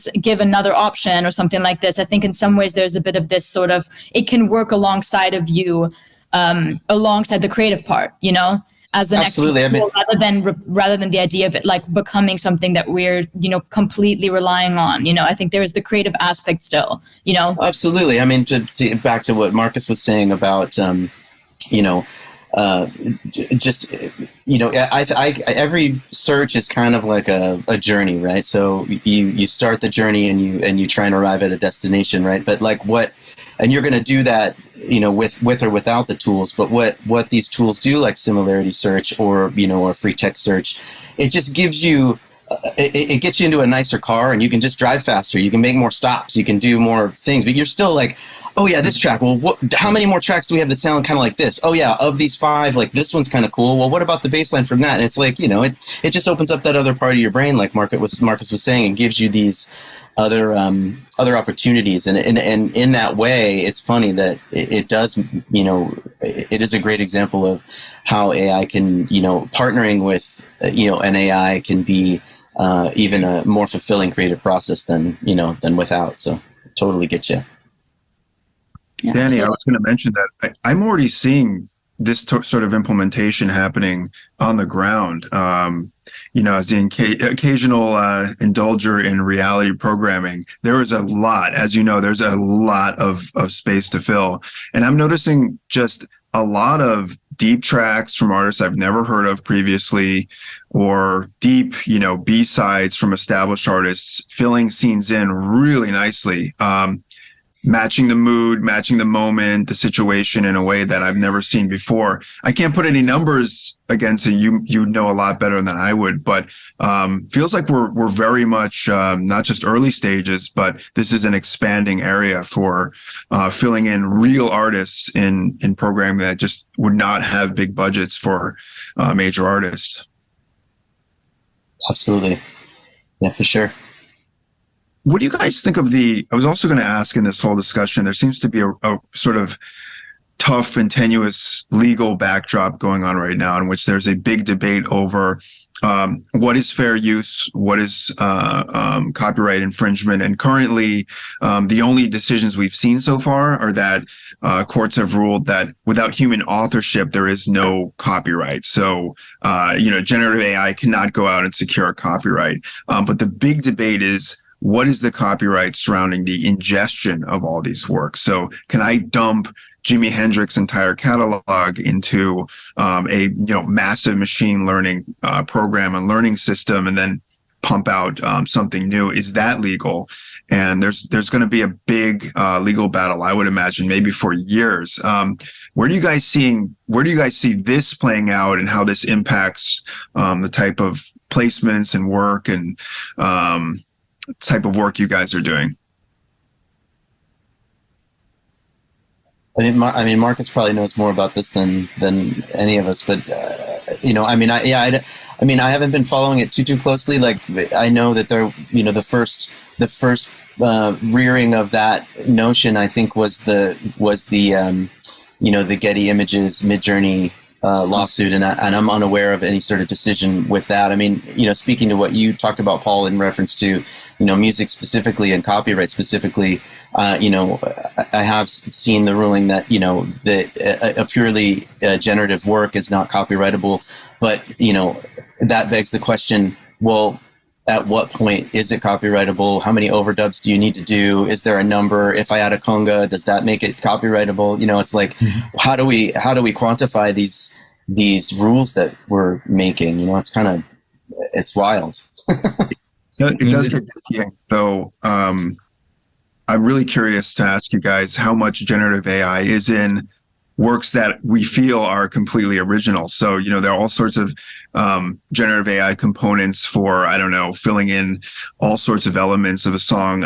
another option or something like this. I think in some ways there's a bit of this sort of, it can work alongside of you, alongside the creative part, as an absolutely tool, rather than the idea of it like becoming something that we're completely relying on. I think there is the creative aspect still. Absolutely. I mean, to back to what Markus was saying about every search is kind of like a journey, right? So you start the journey and you try and arrive at a destination, right? But like and you're going to do that, with or without the tools. But what these tools do, like similarity search or free text search, it just gives you it gets you into a nicer car, and you can just drive faster. You can make more stops. You can do more things, but you're still like, oh yeah, this track. Well, how many more tracks do we have that sound kind of like this? Oh yeah, of these 5, like this one's kind of cool. Well, what about the bass line from that? And it's like, it just opens up that other part of your brain, like Markus was saying, and gives you these other opportunities. And in that way, it's funny that it does, it is a great example of how AI can, partnering with, an AI can be even a more fulfilling creative process than without. So totally get you. Yeah, Danny, I was going to mention that I'm already seeing this sort of implementation happening on the ground. As the occasional indulger in reality programming, there is a lot, as you know, there's a lot of space to fill. And I'm noticing just a lot of deep tracks from artists I've never heard of previously, or deep, B-sides from established artists filling scenes in really nicely. Matching the mood, matching the moment, the situation in a way that I've never seen before. I can't put any numbers against it. You know a lot better than I would, but feels like we're very much not just early stages, but this is an expanding area for filling in real artists in programming that just would not have big budgets for major artists. Absolutely. Yeah, for sure. What do you guys think of I was also going to ask in this whole discussion, there seems to be a sort of tough and tenuous legal backdrop going on right now in which there's a big debate over what is fair use, what is copyright infringement. And currently, the only decisions we've seen so far are that courts have ruled that without human authorship, there is no copyright. So, generative AI cannot go out and secure a copyright. But the big debate is, what is the copyright surrounding the ingestion of all these works? So can I dump Jimi Hendrix's entire catalog into a massive machine learning program and learning system and then pump out something new? Is that legal? And there's going to be a big legal battle, I would imagine, maybe for years. Where do you guys see this playing out, and how this impacts the type of placements and work and type of work you guys are doing? I mean, Markus probably knows more about this than any of us, but I haven't been following it too closely. Like, I know that there, the first rearing of that notion, I think, was the Getty Images Midjourney lawsuit, and I'm unaware of any sort of decision with that. I mean, speaking to what you talked about, Paul, in reference to music specifically and copyright specifically, I have seen the ruling that a purely generative work is not copyrightable, but that begs the question: well, at what point is it copyrightable? How many overdubs do you need to do? Is there a number? If I add a conga, does that make it copyrightable? It's like, how do we quantify these rules that we're making? It's wild. It does get dizzying. So I'm really curious to ask you guys how much generative AI is in works that we feel are completely original. So, there are all sorts of generative AI components for, filling in all sorts of elements of a song.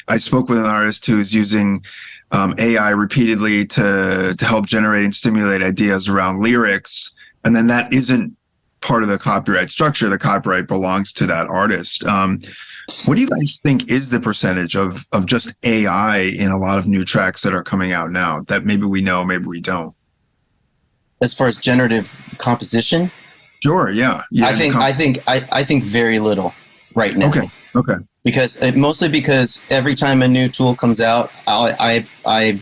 I spoke with an artist who's using AI repeatedly to help generate and stimulate ideas around lyrics. And then that isn't part of the copyright structure. The copyright belongs to that artist. What do you guys think is the percentage of just AI in a lot of new tracks that are coming out now that maybe we know, maybe we don't? As far as generative composition? Sure. Yeah. I think very little right now. Okay. Mostly because every time a new tool comes out, I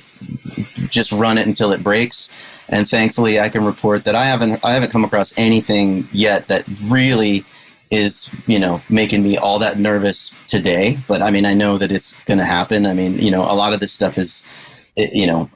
just run it until it breaks. And thankfully, I can report that I haven't come across anything yet that really is, making me all that nervous today. But I mean, I know that it's going to happen. I mean, a lot of this stuff is, I don't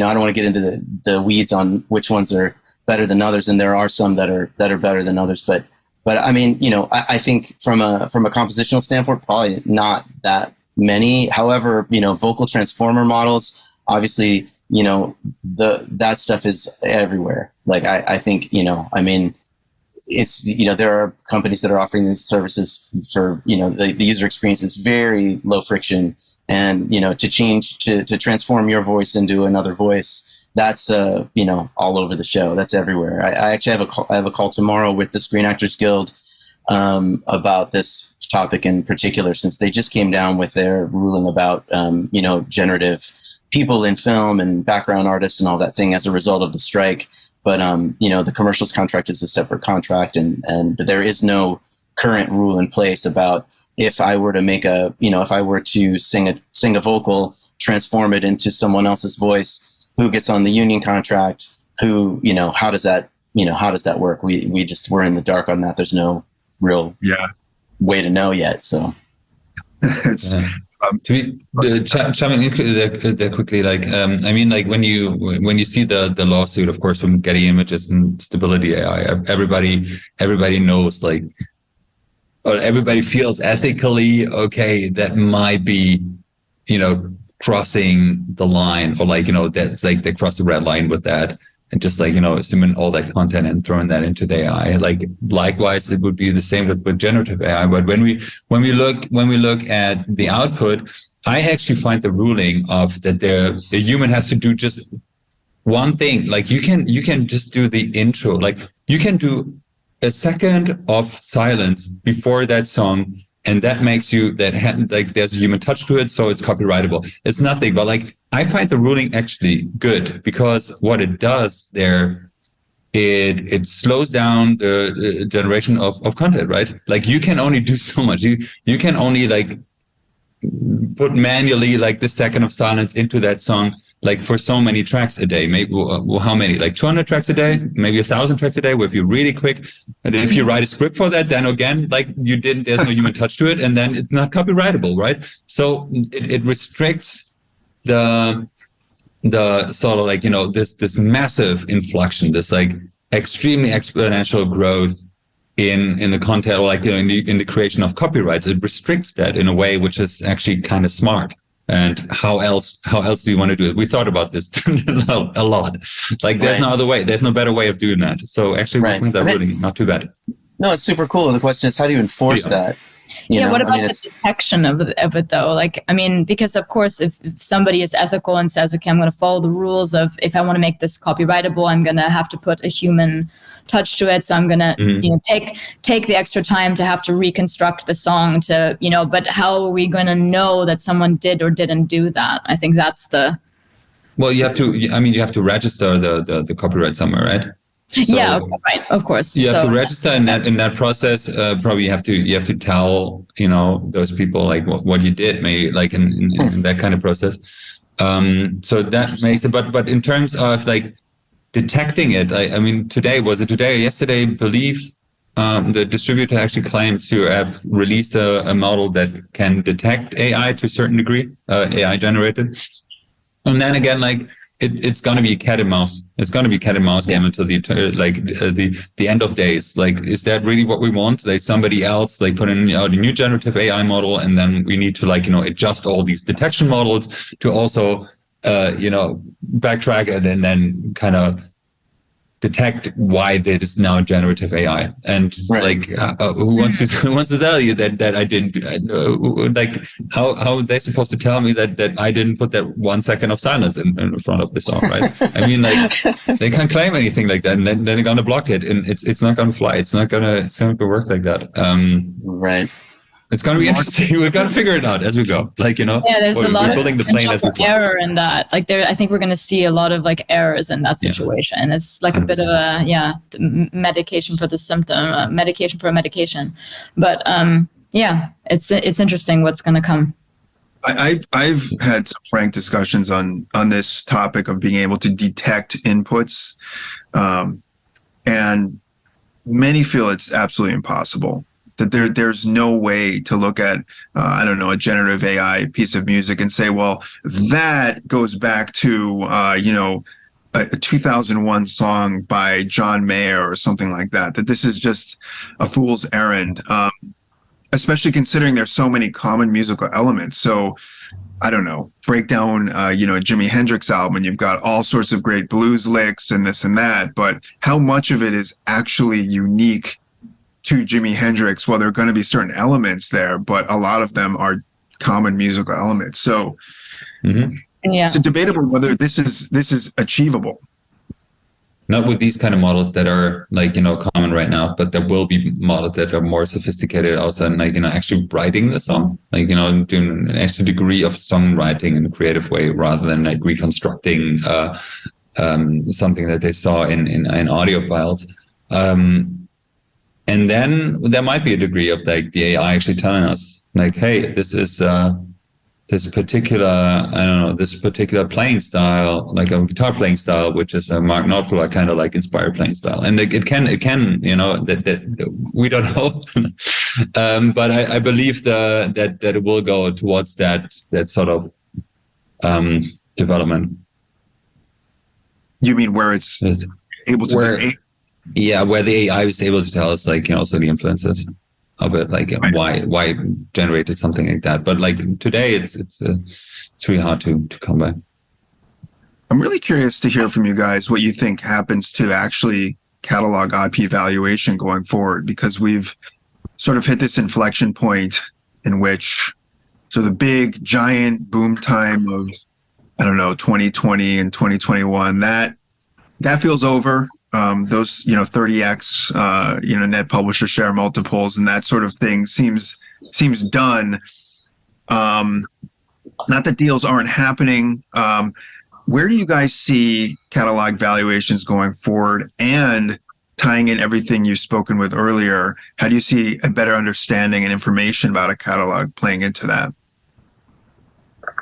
want to get into the weeds on which ones are better than others, and there are some that are better than others. But I mean, I think from a compositional standpoint, probably not that many. However, vocal transformer models, obviously, that stuff is everywhere. Like I think, it's, there are companies that are offering these services for, the user experience is very low friction, and, to transform your voice into another voice, that's, all over the show. That's everywhere. I actually have a call tomorrow with the Screen Actors Guild, about this topic in particular, since they just came down with their ruling about, generative people in film and background artists and all that thing as a result of the strike. But, the commercials contract is a separate contract, and there is no current rule in place about if I were to if I were to sing a vocal, transform it into someone else's voice, who gets on the union contract, who, how does that work? We're in the dark on that. There's no real way to know yet. So chiming in there quickly, when you see the lawsuit, of course, from Getty Images and Stability AI, everybody knows, or everybody feels ethically okay that might be, crossing the line, or that's they cross the red line with that. And just assuming all that content and throwing that into the AI. Likewise, it would be the same with generative AI. But when we look at the output, I actually find the ruling of that the human has to do just one thing. You can just do the intro. You can do a second of silence before that song, and that makes there's a human touch to it, so it's copyrightable. It's nothing, but I find the ruling actually good, because what it does there, it slows down the generation of content, right? You can only do so much. You can only put manually the second of silence into that song, for so many tracks a day. Maybe how many? 200 tracks a day, maybe 1,000 tracks a day. If you're really quick, and if you write a script for that, then again, there's no human touch to it, and then it's not copyrightable, right? So it restricts the sort of this massive inflection, this extremely exponential growth in the content, or in the creation of copyrights. It restricts that in a way which is actually kind of smart. And how else do you want to do it? We thought about this a lot. There's no other way. There's no better way of doing that. So actually, we think that really not too bad. No, it's super cool. The question is, how do you enforce that? What about the detection of it, though? Because of course, if somebody is ethical and says, okay, I'm going to follow the rules of, if I want to make this copyrightable, I'm going to have to put a human touch to it. So I'm going to, take the extra time to have to reconstruct the song to, but how are we going to know that someone did or didn't do that? I think that's the... Well, you have to register the copyright somewhere, right? So okay, right, of course. You have to register in that process. Probably you have to tell those people what you did, maybe in that kind of process. So that makes it. But in terms of detecting it, today or yesterday, I believe the distributor actually claimed to have released a model that can detect AI to a certain degree, AI generated, and then again it's going to be cat and mouse. It's going to be cat and mouse game until the end of days. Is that really what we want? Somebody else put in a new generative AI model, and then we need to adjust all these detection models to also backtrack and then kind of detect why that is now generative AI. And who wants to tell you that I didn't how are they supposed to tell me that I didn't put that 1 second of silence in front of the song, right? They can't claim anything like that, and then they're gonna block it, and it's not gonna fly. It's not gonna work like that. Right. It's going to be interesting. We've got to figure it out as we go. There's a lot of building the plane as we fly. Error in that. I think we're going to see a lot of errors in that situation. It's a 100%. Bit of a medication for the symptom, medication for a medication. But it's interesting what's going to come. I've had some frank discussions on this topic of being able to detect inputs, and many feel it's absolutely impossible. That there's no way to look at, a generative AI piece of music and say, well, that goes back to, a 2001 song by John Mayer or something like that. That this is just a fool's errand. especially considering there's so many common musical elements. So I don't know, break down, a Jimi Hendrix album, and you've got all sorts of great blues licks and this and that, but how much of it is actually unique to Jimi Hendrix? Well, there are going to be certain elements there, but a lot of them are common musical elements. So it's debatable whether this is achievable. Not with these kind of models that are common right now, but there will be models that are more sophisticated also, and actually writing the song, doing an extra degree of songwriting in a creative way rather than reconstructing something that they saw in audio files. And then there might be a degree of the AI actually telling us hey, this is this particular playing style, like a guitar playing style, which is a Mark Knopfler kind of inspired playing style. And it can, that we don't know. But I believe that it will go towards that sort of development. You mean where it's able to where the AI is able to tell us also the influences of it, why it generated something like that. But today it's really hard to come by. I'm really curious to hear from you guys what you think happens to actually catalog IP valuation going forward, because we've sort of hit this inflection point in which the big giant boom time of 2020 and 2021, that feels over. Those 30x net publisher share multiples and that sort of thing seems done. Not that deals aren't happening. Where do you guys see catalog valuations going forward? And tying in everything you've spoken with earlier, how do you see a better understanding and information about a catalog playing into that? I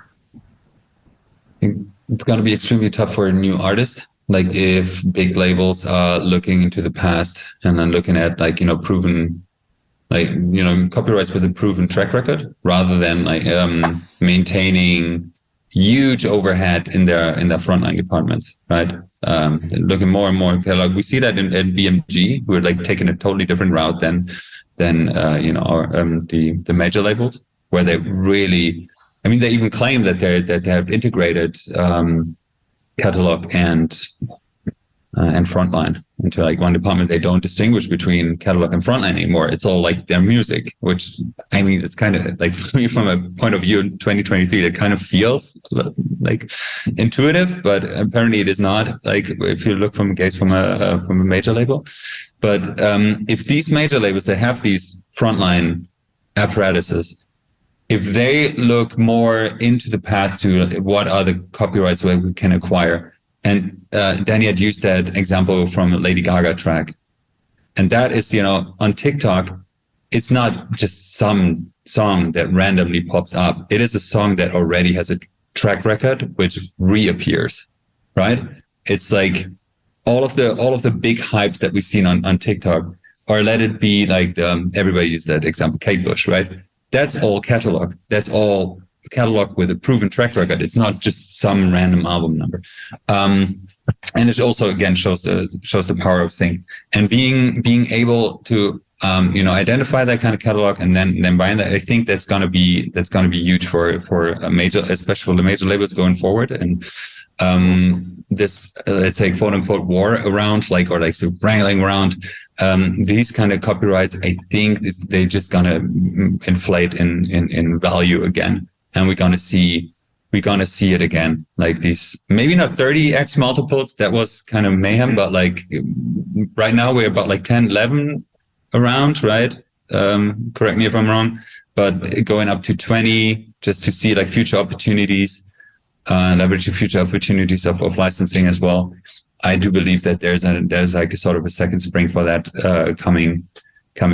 think it's going to be extremely tough for a new artist. If big labels are looking into the past and then looking at proven copyrights with a proven track record, rather than maintaining huge overhead in their frontline departments, right? Looking more and more we see that in BMG, who are taking a totally different route than the major labels, where they really, they even claim that they have integrated catalog and frontline into one department. They don't distinguish between catalog and frontline anymore. It's all their music, which it's kind of from a point of view in 2023, it kind of feels intuitive, but apparently it is not. If you look from a case from a major label, but if these major labels, they have these frontline apparatuses, if they look more into the past to what are the copyrights where we can acquire, and Danny had used that example from a Lady Gaga track, and that is, on TikTok, it's not just some song that randomly pops up. It is a song that already has a track record, which reappears, right? It's all of the big hypes that we've seen on TikTok, or let it be everybody used that example, Kate Bush, right? That's all catalog. That's all catalog with a proven track record. It's not just some random album number. And it also again shows the power of sync and being able to identify that kind of catalog and then buying that. I think that's gonna be huge for a major, especially for the major labels going forward. And this let's say quote unquote war around wrangling around these kind of copyrights, I think they're just gonna inflate in value again, and we're gonna see it again. These maybe not 30x multiples, that was kind of mayhem, but right now we're about 10, 11 around, right? Correct me if I'm wrong, but going up to 20 just to see future opportunities, leverage future opportunities of licensing as well. I do believe that there's a sort of a second spring for that coming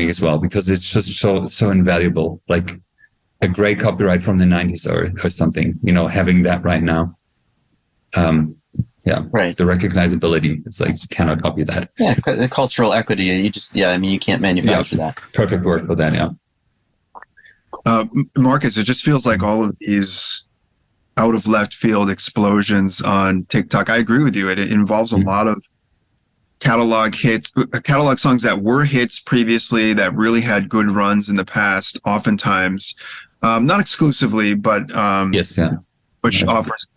as well, because it's just so invaluable. A great copyright from the 90s or something, having that right now. Right. The recognizability, it's you cannot copy that. Yeah, the cultural equity, you can't manufacture that. Perfect word for that, yeah. Markus, it just feels like all of these out of left field explosions on TikTok. I agree with you. It involves a lot of catalog hits, catalog songs that were hits previously that really had good runs in the past, oftentimes, not exclusively, but Yes, yeah. which offers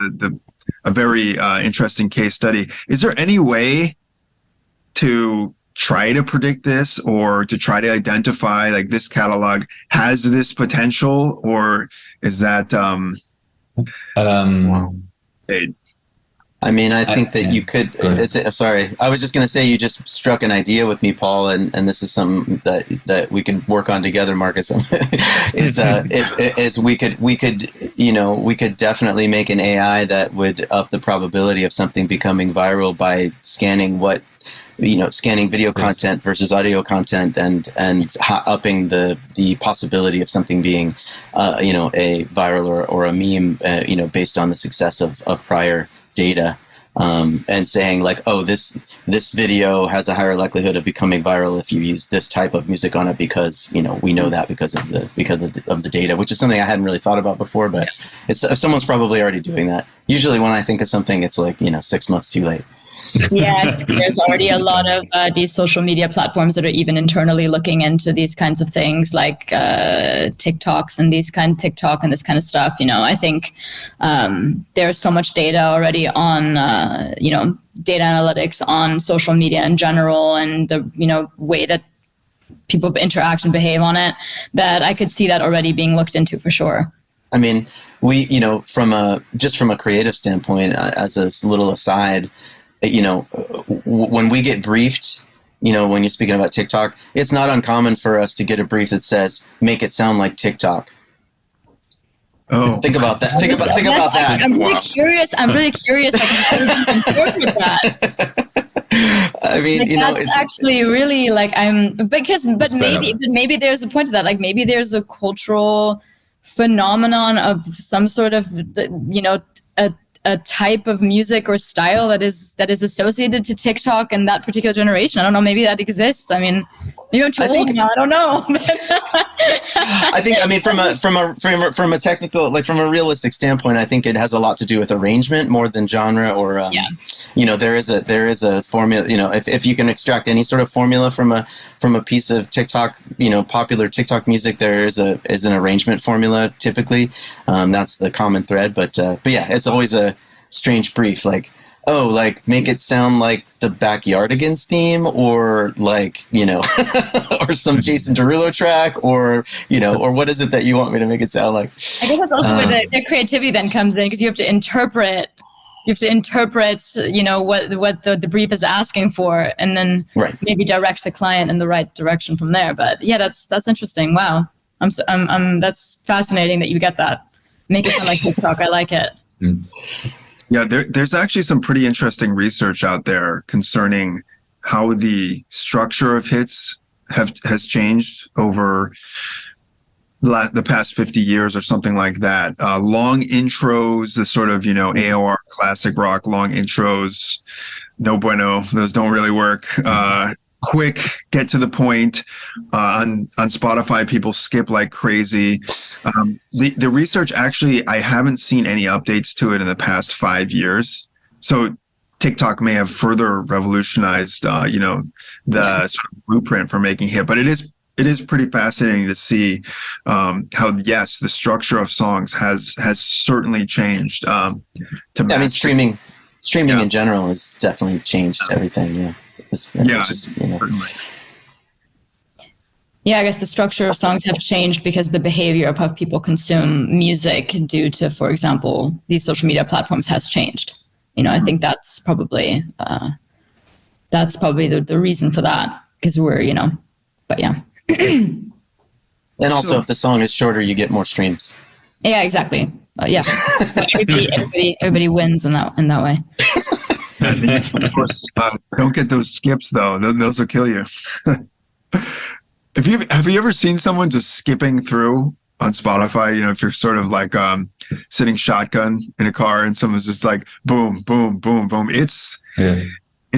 a very interesting case study. Is there any way to try to predict this, or to try to identify like this catalog has this potential, or is that I mean, I think that you could. Sorry, I was just going to say you just struck an idea with me, Paul, and this is something that we can work on together, Markus. is we could definitely make an AI that would up the probability of something becoming viral by scanning scanning video content versus audio content, and upping the possibility of something being a viral or a meme based on the success of prior data, and saying like, oh, this video has a higher likelihood of becoming viral if you use this type of music on it, because we know that because of the data, which is something I hadn't really thought about before, but someone's probably already doing that. Usually when I think of something, it's like 6 months too late. Yeah, there's already a lot of these social media platforms that are even internally looking into these kinds of things, like TikTok and this kind of stuff. I think there's so much data already on data analytics on social media in general, and the way that people interact and behave on it, that I could see that already being looked into for sure. I mean, we from a creative standpoint, as a little aside, when we get briefed, when you're speaking about TikTok, it's not uncommon for us to get a brief that says, make it sound like TikTok. Oh, think about that. Think about that. I'm really curious. Like, how do you interpret that? I mean, it's actually really like maybe there's a point to that. Like maybe there's a cultural phenomenon of some sort of, a type of music or style that is associated to TikTok and that particular generation. I don't know. Maybe that exists. I mean, maybe I'm too old now. I don't know. I think. I mean, from a technical, like from a realistic standpoint, I think it has a lot to do with arrangement more than genre. Or there is a formula. If you can extract any sort of formula from a piece of TikTok, popular TikTok music, there is an arrangement formula typically. That's the common thread. But yeah, it's always a strange brief, like, oh, like make it sound like the Backyardigans theme, or like or some Jason Derulo track, or or what is it that you want me to make it sound like? I guess that's also where the creativity then comes in, because you have to interpret what the brief is asking for, and then maybe direct the client in the right direction from there. But yeah, that's interesting. Wow, that's fascinating that you get that. Make it sound like TikTok. I like it. Yeah, there's actually some pretty interesting research out there concerning how the structure of hits has changed over the past 50 years or something like that. Long intros, the sort of, AOR classic rock long intros, no bueno, those don't really work. Quick, get to the point. On Spotify, people skip like crazy. The research, actually, I haven't seen any updates to it in the past 5 years. So TikTok may have further revolutionized, the sort of blueprint for making hit. But it is pretty fascinating to see how, yes, the structure of songs has certainly changed. I mean, streaming in general has definitely changed everything. Yeah. Yeah, I guess the structure of songs have changed because the behavior of how people consume music due to, for example, these social media platforms has changed. I think that's probably the reason for that, because we're, but yeah. And also, if the song is shorter, you get more streams. Yeah, exactly. Yeah, everybody wins in that way. Of course, don't get those skips though; those will kill you. Have you ever seen someone just skipping through on Spotify? If you're sort of like sitting shotgun in a car and someone's just like boom, boom, boom, boom. It's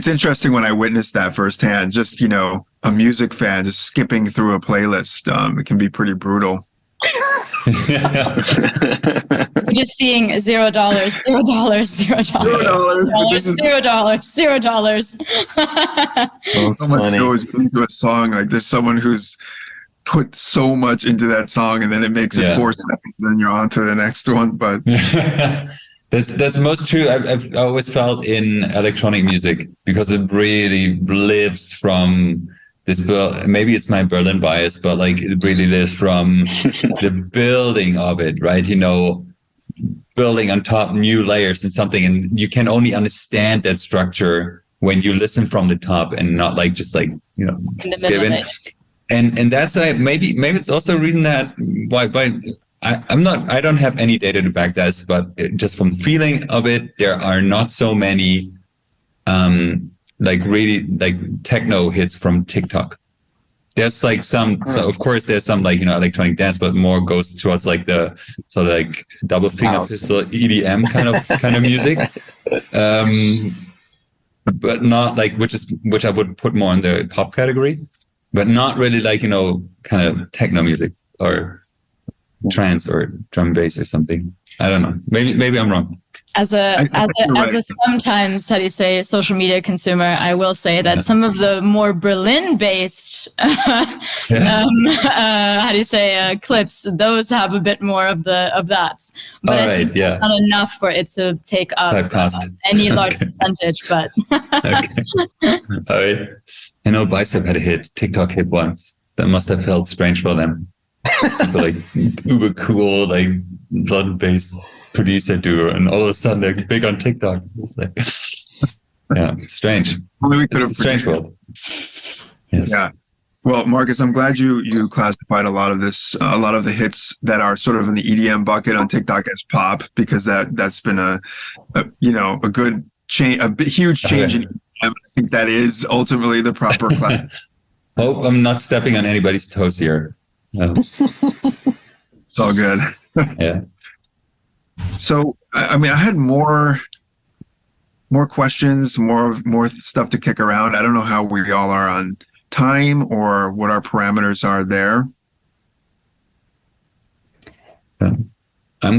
interesting when I witnessed that firsthand. Just a music fan just skipping through a playlist. It can be pretty brutal. We're just seeing $0, $0, $0, $0, $0. Well, So much funny. goes into a song. Like there's someone who's put so much into that song, and then it makes it 4 seconds, and you're on to the next one. But that's most true. I've always felt in electronic music, because it really lives from this. Maybe it's my Berlin bias, but like it really lives from the building of it, right? You know, building on top new layers and something, and you can only understand that structure when you listen from the top and not like just like, you know, skipping. And that's maybe it's also a reason that why I don't have any data to back that, but just from the feeling of it, there are not so many like really like techno hits from TikTok. There's like some, so of course there's some like, you know, electronic dance, but more goes towards like the sort of like double finger pistol EDM kind of music. But not like, which I would put more in the pop category, but not really like, you know, kind of techno music or trance or drum bass or something. I don't know. Maybe I'm wrong. As a sometimes, how do you say, social media consumer, I will say that some of the more Berlin-based, how do you say, clips, those have a bit more of that. But I think it's not enough for it to take up any large percentage. But all right. I know Bicep had a TikTok hit once. That must have felt strange for them. Super like uber cool, like blood-based producer duo, and all of a sudden they're big on TikTok. It's like, yeah, strange. It's a strange world. Yes. Yeah. Well, Markus, I'm glad you classified a lot of the hits that are sort of in the EDM bucket on TikTok as pop, because that's been a good change, a huge change in EDM. I think that is ultimately the proper class. Hope I'm not stepping on anybody's toes here. No. It's all good. Yeah. So, I mean, I had more questions, more stuff to kick around. I don't know how we all are on time or what our parameters are there. I'm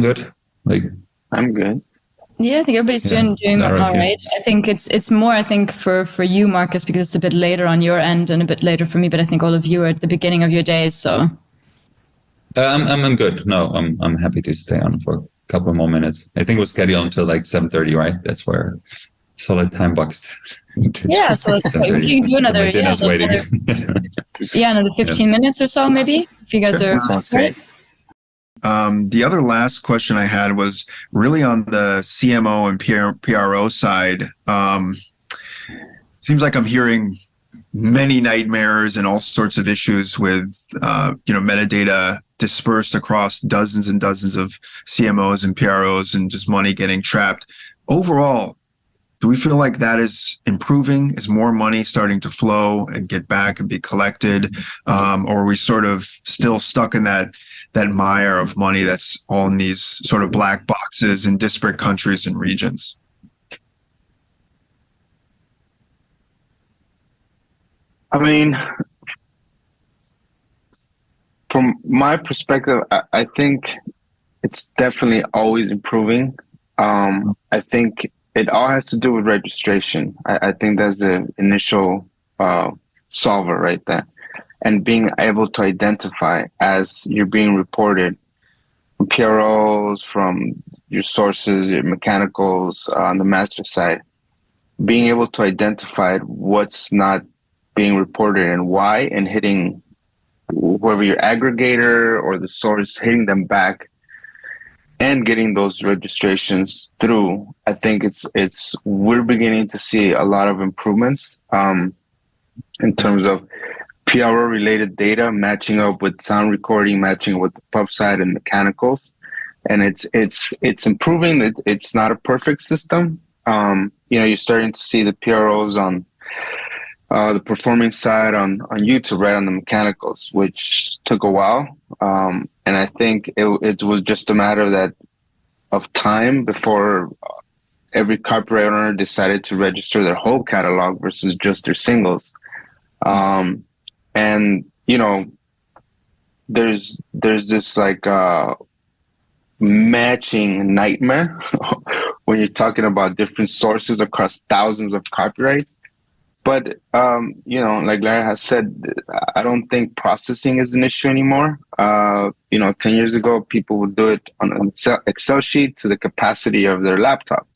good. I'm good. Yeah, I think everybody's doing all right. I think it's more, I think, for you, Markus, because it's a bit later on your end and a bit later for me, but I think all of you are at the beginning of your days, so. I'm good. No, I'm happy to stay on for a couple more minutes. I think we're scheduled until like 7:30, right? That's where solid time box. Yeah, so we can do another. Dinner's waiting. Another 15 minutes or so, maybe. If you guys are. That sounds great. The other last question I had was really on the CMO and PRO side. Seems like I'm hearing many nightmares and all sorts of issues with metadata dispersed across dozens and dozens of CMOs and PROs, and just money getting trapped. Overall, do we feel like that is improving? Is more money starting to flow and get back and be collected? Or are we sort of still stuck in that mire of money that's all in these sort of black boxes in disparate countries and regions? I mean, from my perspective, I think it's definitely always improving. I think it all has to do with registration. I think that's the initial solver right there. And being able to identify as you're being reported from PROs, from your sources, your mechanicals on the master side, being able to identify what's not being reported and why, and hitting whoever your aggregator or the source, hitting them back and getting those registrations through. I think we're beginning to see a lot of improvements in terms of PRO related data matching up with sound recording, matching with the pub side and mechanicals, and it's improving. It's not a perfect system. You're starting to see the PROs on the performing side on YouTube, right, on the mechanicals, which took a while. And I think it was just a matter of time before every copyright owner decided to register their whole catalog versus just their singles. And, there's this like matching nightmare when you're talking about different sources across thousands of copyrights. But like Lara has said, I don't think processing is an issue anymore. 10 years ago, people would do it on an Excel sheet to the capacity of their laptop.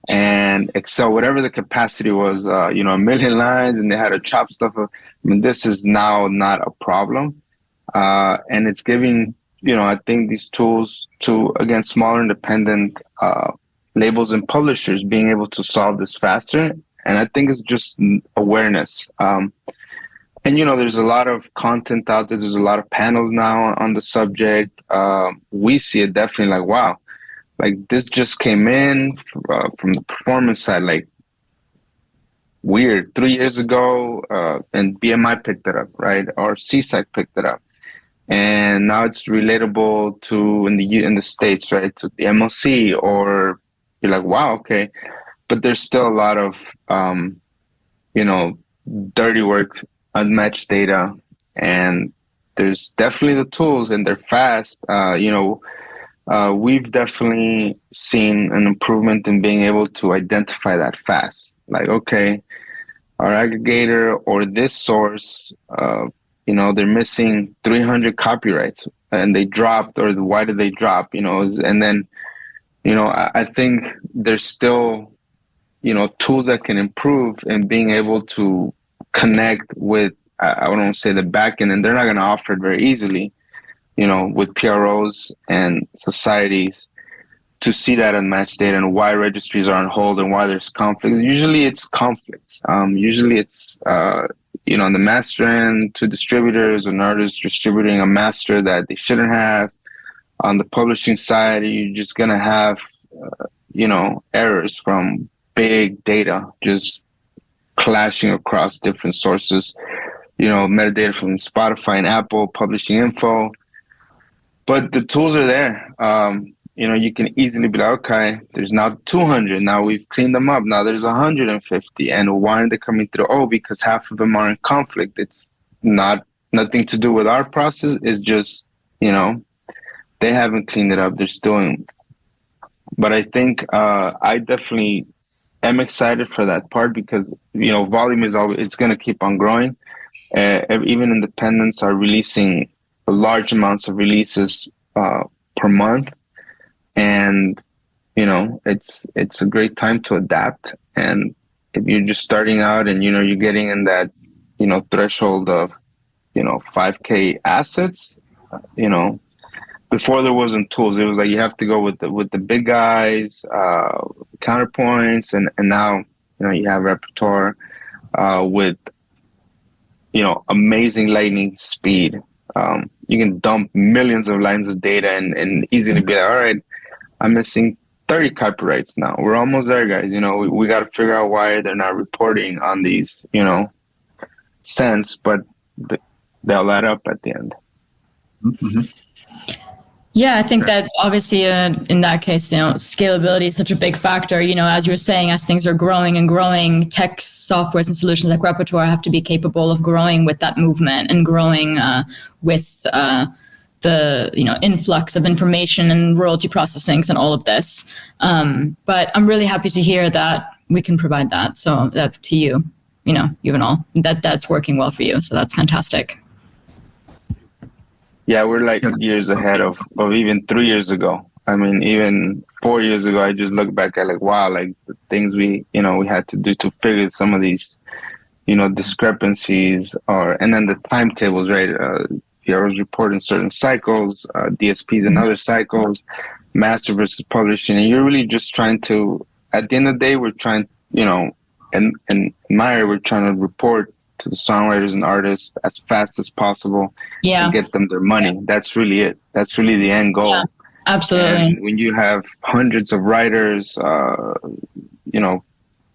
And Excel, whatever the capacity was, a million lines, and they had to chop stuff up. I mean, this is now not a problem. And it's giving, I think these tools to, again, smaller independent labels and publishers being able to solve this faster. And I think it's just awareness. And, there's a lot of content out there. There's a lot of panels now on the subject. We see it definitely like, wow, like this just came in from the performance side, like weird. 3 years ago, and BMI picked it up, right? Or CSAC picked it up. And now it's relatable to in the States, right? To the MLC, or you're like, wow, okay. But there's still a lot of, dirty work, unmatched data, and there's definitely the tools, and they're fast. We've definitely seen an improvement in being able to identify that fast. Like, okay, our aggregator or this source, they're missing 300 copyrights, and they dropped, or why did they drop? And then, I think there's still, tools that can improve, and being able to connect with, I don't want to say the back end, and they're not going to offer it very easily, with PROs and societies to see that unmatched data and why registries are on hold and why there's conflicts. Usually it's conflicts. Usually it's, on the master end, to distributors, an artist distributing a master that they shouldn't have. On the publishing side, you're just going to have, errors from big data just clashing across different sources, metadata from Spotify and Apple, publishing info. But the tools are there. You can easily be like, okay, there's now 200. Now we've cleaned them up. Now there's 150. And why are they coming through? Oh, because half of them are in conflict. It's nothing to do with our process. It's just, they haven't cleaned it up. They're still in. But I think I definitely am excited for that part, because, volume is always, it's going to keep on growing. Even independents are releasing large amounts of releases per month. And, it's a great time to adapt. And if you're just starting out and, you're getting in that, threshold of, 5K assets, before there wasn't tools, it was like you have to go with the big guys, counterpoints, and now, you have Reprtoir with, amazing lightning speed. You can dump millions of lines of data and easily be like, all right, I'm missing 30 copyrights now. We're almost there, guys. We got to figure out why they're not reporting on these, cents, but they'll add up at the end. Mm-hmm. Yeah, I think that obviously in that case, scalability is such a big factor. As you were saying, as things are growing and growing, tech softwares and solutions like Reprtoir have to be capable of growing with that movement and growing with the influx of information and royalty processings and all of this. But I'm really happy to hear that we can provide that. So that to you, Juvenal, that's working well for you. So that's fantastic. Yeah, we're like years ahead of even 3 years ago. I mean, even 4 years ago, I just look back at like, wow, like the things we had to do to figure some of these, discrepancies, and then the timetables, right? PROs report in certain cycles, DSPs in other cycles, master versus publishing. And you're really just trying to, at the end of the day, we're trying, and in my area, we're trying to report to the songwriters and artists as fast as possible and get them their money. Yeah. That's really it. That's really the end goal. Yeah, absolutely. And when you have hundreds of writers,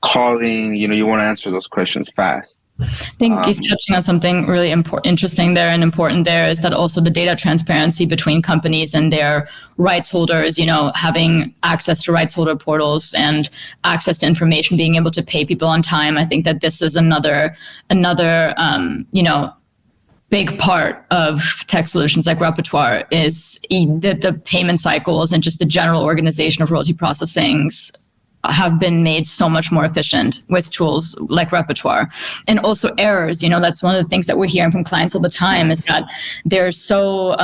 calling, you want to answer those questions fast. I think he's touching on something really interesting there, and important there is that also the data transparency between companies and their rights holders, having access to rights holder portals and access to information, being able to pay people on time. I think that this is another big part of tech solutions like Reprtoir is the payment cycles and just the general organization of royalty processings have been made so much more efficient with tools like Reprtoir. And also errors, that's one of the things that we're hearing from clients all the time, is that they're so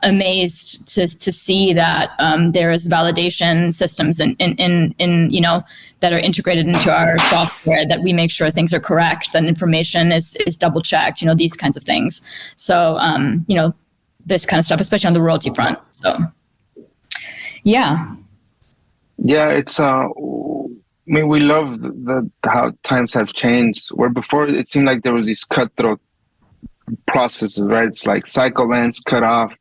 amazed to see that there is validation systems that are integrated into our software, that we make sure things are correct, that information is double checked, these kinds of things. So, this kind of stuff, especially on the royalty front. So, yeah. Yeah, it's we love how times have changed. Where before it seemed like there was these cutthroat processes, right? It's like cycle ends, cut off,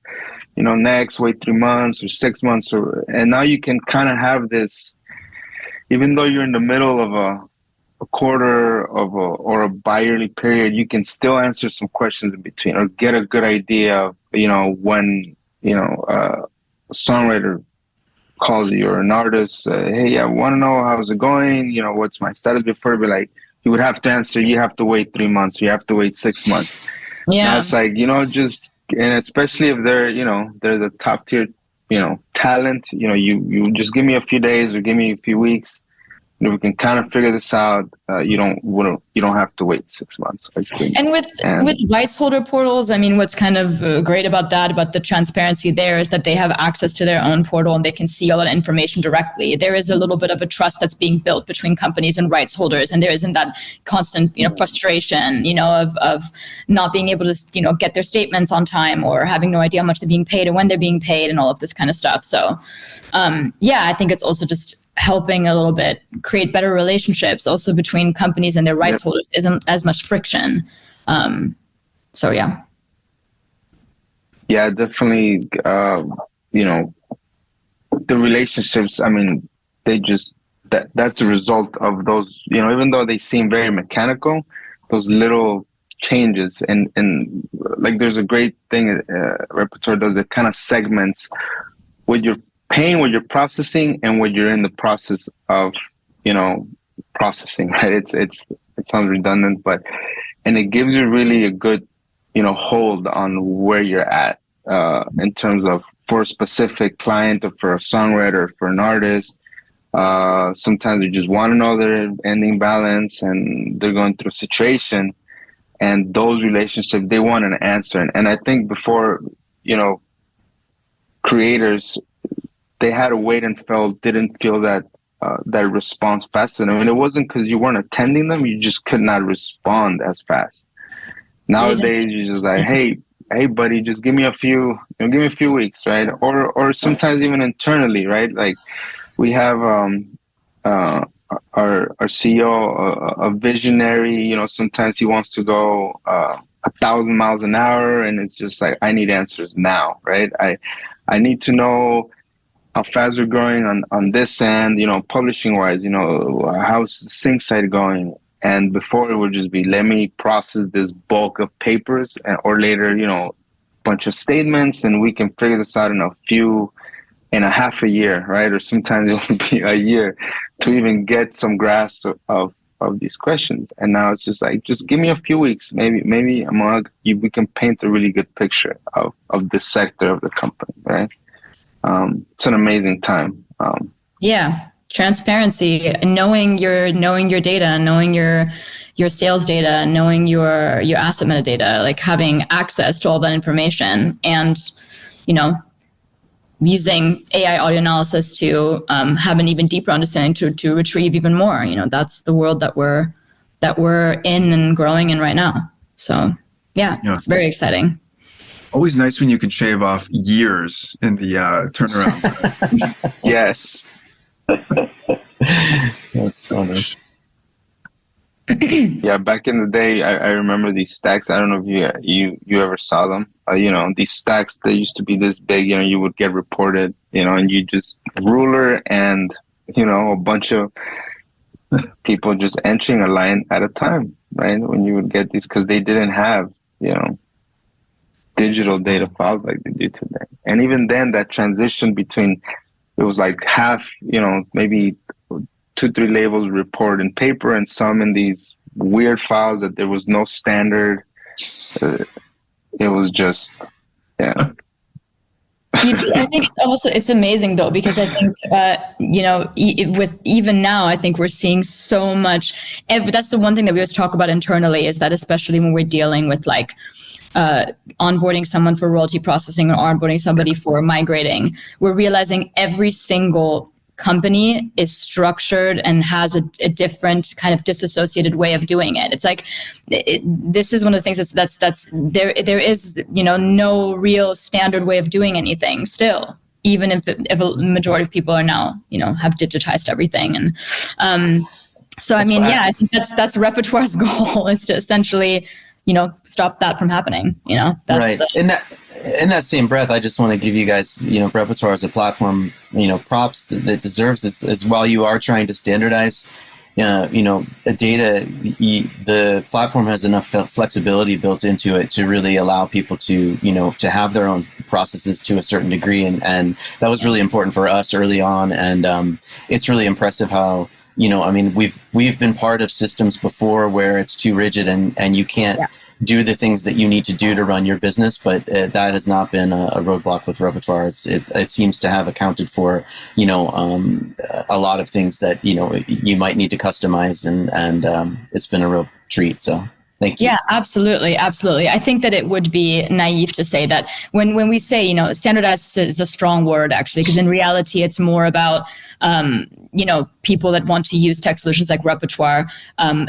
next, wait 3 months or 6 months, and now you can kind of have this, even though you're in the middle of a quarter or a bi-yearly period, you can still answer some questions in between or get a good idea of, when, a songwriter calls you or an artist, hey, I want to know how's it going, what's my status before, but like you would have to answer, you have to wait 3 months, you have to wait 6 months. Yeah. Now it's like, and especially if they're the top tier, talent, you just give me a few days or give me a few weeks. We can kind of figure this out. You don't have to wait 6 months. And with rights holder portals, what's kind of great about the transparency there is that they have access to their own portal and they can see all that information directly. There is a little bit of a trust that's being built between companies and rights holders, and there isn't that constant, frustration, of not being able to, get their statements on time or having no idea how much they're being paid and when they're being paid and all of this kind of stuff. So, I think it's also just helping a little bit create better relationships also between companies and their rights holders. Isn't as much friction. So yeah. Yeah, definitely. The relationships, that's a result of those, even though they seem very mechanical, those little changes and like there's a great thing Reprtoir does, that kind of segments what you're paying, what you're processing, and what you're in the process of, processing, right? It sounds redundant, and it gives you really a good, hold on where you're at in terms of for a specific client or for a songwriter or for an artist. Sometimes you just want to know their ending balance and they're going through a situation, and those relationships, they want an answer. And I think before, creators, they had to wait and didn't feel that response fast enough. And it wasn't because you weren't attending them, you just could not respond as fast. Nowadays, you're just like, hey, buddy, just give me a few weeks, right? Or sometimes even internally, right? Like we have our CEO, a visionary, sometimes he wants to go 1,000 miles an hour, and it's just like, I need answers now, right? I need to know how fast we're growing on this end, publishing wise, how's the sync side going? And before it would just be, let me process this bulk of papers, or later, bunch of statements, and we can figure this out in a half a year, right? Or sometimes it will be a year to even get some grasp of these questions. And now it's just like, just give me a few weeks, maybe we can paint a really good picture of this sector of the company, right? It's an amazing time. Transparency, knowing your data, knowing your sales data, knowing your asset metadata, like having access to all that information, and using AI audio analysis to have an even deeper understanding to retrieve even more. That's the world that we're in and growing in right now. So it's very exciting. Always nice when you can shave off years in the turnaround. Yes. That's funny. Yeah, back in the day, I remember these stacks. I don't know if you ever saw them. These stacks, they used to be this big. You would get reported. And you just ruler and a bunch of people just entering a line at a time, right? When you would get these, because they didn't have digital data files like they do today. And even then, that transition between, it was like half, maybe 2-3 labels report in paper and some in these weird files that there was no standard. it was just, yeah. I think also it's amazing though, because I think, with even now, I think we're seeing so much. That's the one thing that we always talk about internally, is that especially when we're dealing with like onboarding someone for royalty processing or onboarding somebody for migrating, we're realizing every single company is structured and has a different kind of disassociated way of doing it. It's like this is one of the things that's there is no real standard way of doing anything still, even if a majority of people are now have digitized everything. And so I mean, I think that's Reprtoir's goal, is to essentially stop that from happening. That's right. In that same breath, I just want to give you guys, Reprtoir as a platform, props that it deserves. As while you are trying to standardize, the data, the platform has enough flexibility built into it to really allow people to, to have their own processes to a certain degree. And that was really important for us early on. And it's really impressive how, we've been part of systems before where it's too rigid and you can't do the things that you need to do to run your business, but that has not been a roadblock with Reprtoir. It seems to have accounted for, a lot of things that, you might need to customize, and it's been a real treat. So thank you. Yeah, absolutely. Absolutely. I think that it would be naive to say that when we say, standardized is a strong word, actually, because in reality, it's more about, people that want to use tech solutions like Reprtoir,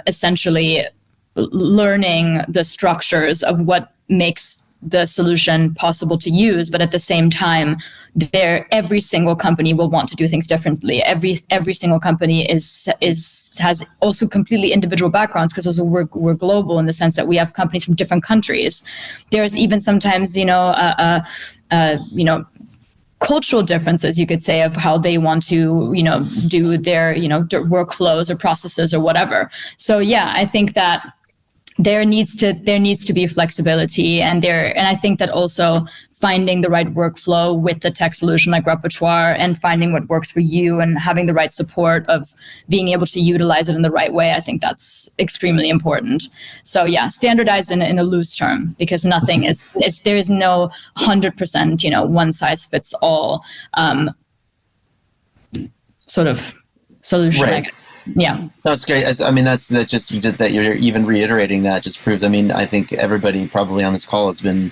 essentially learning the structures of what makes the solution possible to use, but at the same time, every single company will want to do things differently. Every single company has also completely individual backgrounds, because also we're global in the sense that we have companies from different countries. There's even sometimes cultural differences, you could say, of how they want to do their workflows or processes or whatever. So yeah, I think that there needs to be flexibility, and I think that also finding the right workflow with the tech solution like Reprtoir, and finding what works for you, and having the right support of being able to utilize it in the right way, I think that's extremely important. So yeah, standardize in a loose term, because nothing there is no 100% one size fits all sort of solution. Right. I guess. Yeah. That's great. That's just that you're even reiterating that just proves. I think everybody probably on this call has been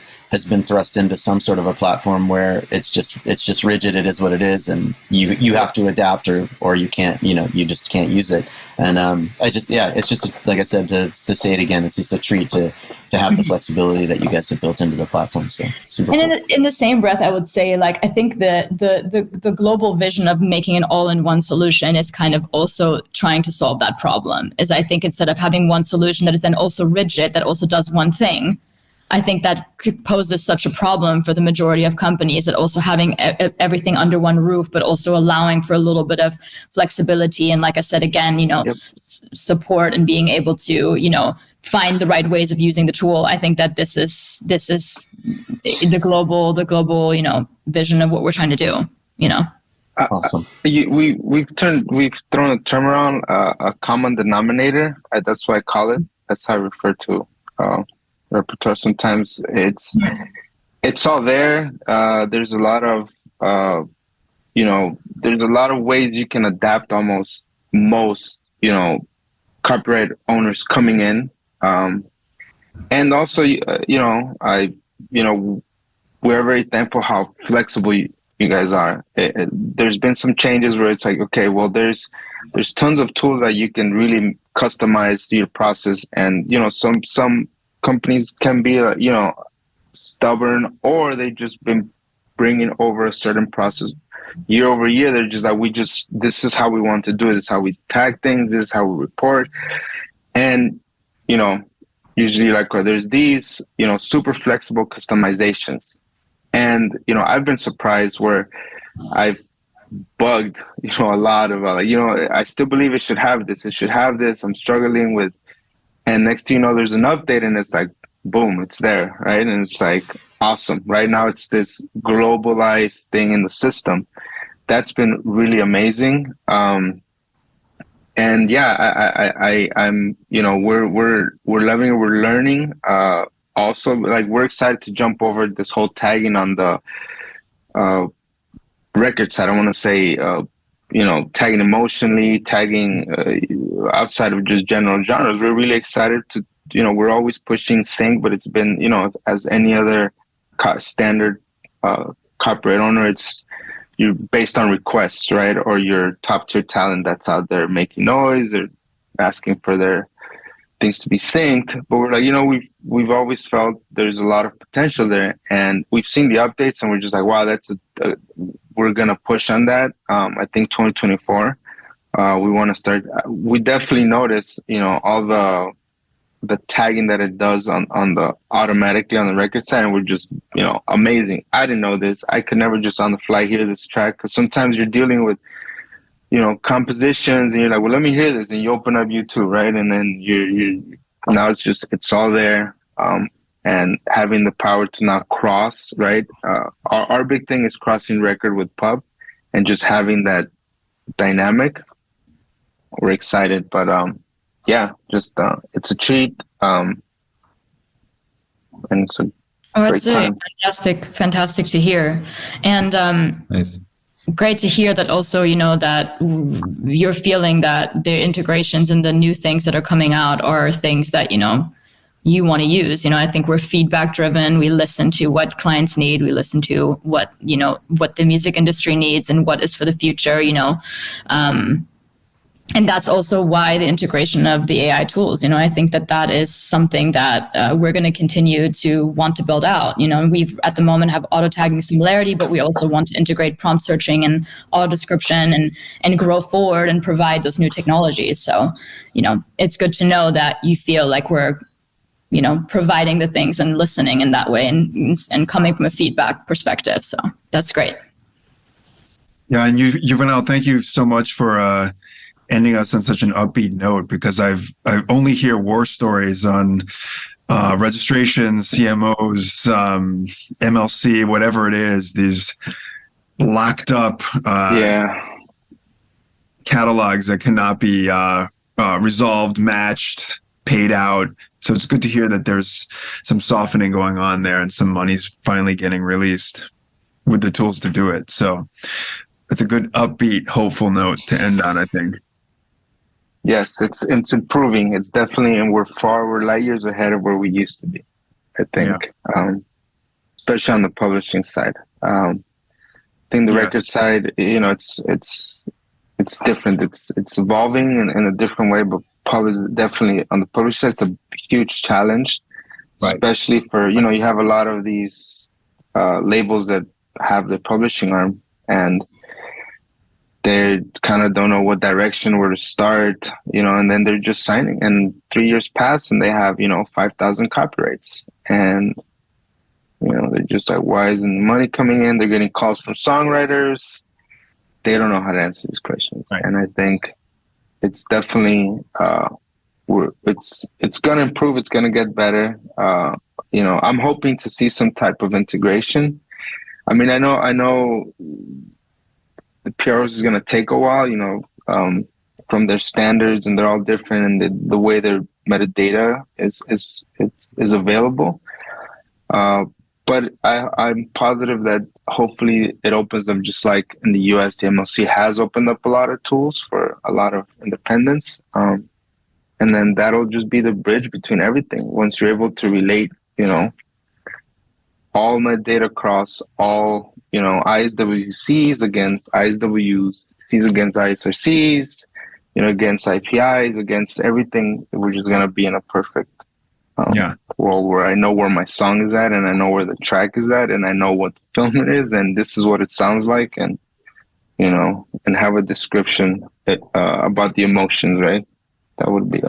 thrust into some sort of a platform where it's just rigid. It is what it is, and you have to adapt, or you can't. You just can't use it. And it's just like I said, to say it again, it's just a treat to have the flexibility that you guys have built into the platform. So super cool. And in the same breath, I would say, like, I think the global vision of making an all-in-one solution is kind of also trying to solve that problem. Is, I think, instead of having one solution that is then also rigid, that also does one thing, I think that poses such a problem for the majority of companies, that also having everything under one roof, but also allowing for a little bit of flexibility. And like I said, again, support, and being able to, find the right ways of using the tool. I think that this is the global, vision of what we're trying to do, Awesome. We've thrown a term around, a common denominator. That's what I call it. That's how I refer to Reprtoir. Sometimes it's all there. There's a lot of there's a lot of ways you can adapt almost most copyright owners coming in, and also we're very thankful how flexible you guys are. There's been some changes where it's like, okay, well, there's tons of tools that you can really customize your process, and some companies can be stubborn, or they just been bringing over a certain process year over year. They're just like, this is how we want to do it. This is how we tag things. This is how we report. And usually, like, there's these super flexible customizations. And, I've been surprised where I've bugged, a lot of, I still believe it should have this. It should have this. I'm struggling with, and next thing you know, there's an update, and it's like, boom, it's there, right? And it's like, awesome. Right now, it's this globalized thing in the system. That's been really amazing. And yeah, I'm, we're loving it. We're learning a also like we're excited to jump over this whole tagging on the record side. I want to say, tagging emotionally, tagging outside of just general genres. We're really excited to, we're always pushing sync, but it's been, as any other standard copyright owner, you're based on requests, right? Or your top tier talent that's out there making noise or asking for their things to be synced. But we're like, we've always felt there's a lot of potential there, and we've seen the updates, and we're just like, wow, we're gonna push on that. I think 2024, we want to start. We definitely notice, all the tagging that it does on the automatically on the record side, and we're just, amazing. I didn't know this. I could never just on the fly hear this track, because sometimes you're dealing with compositions and you're like, well, let me hear this, and you open up YouTube, right? And then you now it's all there, and having the power to not cross, right? Our big thing is crossing record with pub, and just having that dynamic. We're excited, but it's a treat, and it's a great time. Fantastic to hear, and Nice. Great to hear that also, that you're feeling that the integrations and the new things that are coming out are things that, you want to use. I think we're feedback driven. We listen to what clients need. We listen to what the music industry needs and what is for the future, and that's also why the integration of the AI tools, I think that is something that we're going to continue to want to build out. We've at the moment have auto tagging similarity, but we also want to integrate prompt searching and auto description and grow forward and provide those new technologies. So, it's good to know that you feel like we're, providing the things and listening in that way and coming from a feedback perspective. So that's great. Yeah. And Juvenal, thank you so much for, ending us on such an upbeat note, because I only hear war stories on registrations, CMOs, MLC, whatever it is, these locked up catalogs that cannot be resolved, matched, paid out. So it's good to hear that there's some softening going on there and some money's finally getting released with the tools to do it. So it's a good upbeat, hopeful note to end on, I think. Yes, it's improving. It's definitely, and we're light years ahead of where we used to be, I think, especially on the publishing side. I think the record side, it's different. It's evolving in a different way, but definitely on the publishing side, it's a huge challenge, especially for, you have a lot of these labels that have the publishing arm, and they kind of don't know what direction where to start, and then they're just signing, and 3 years pass and they have, 5,000 copyrights, and, they're just like, why isn't money coming in? They're getting calls from songwriters. They don't know how to answer these questions. Right. And I think it's definitely, it's going to improve. It's going to get better. I'm hoping to see some type of integration. I mean, I know the PROs is going to take a while, from their standards, and they're all different, and the way their metadata is available. But I'm positive that hopefully it opens up, just like in the US, the MLC has opened up a lot of tools for a lot of independents. And then that'll just be the bridge between everything. Once you're able to relate, all metadata across all, ISWCs against ISWCs against ISRCs, against IPIs, against everything. We're just going to be in a perfect world where I know where my song is at, and I know where the track is at, and I know what the film it is, and this is what it sounds like, and, and have a description about the emotions, right? That would be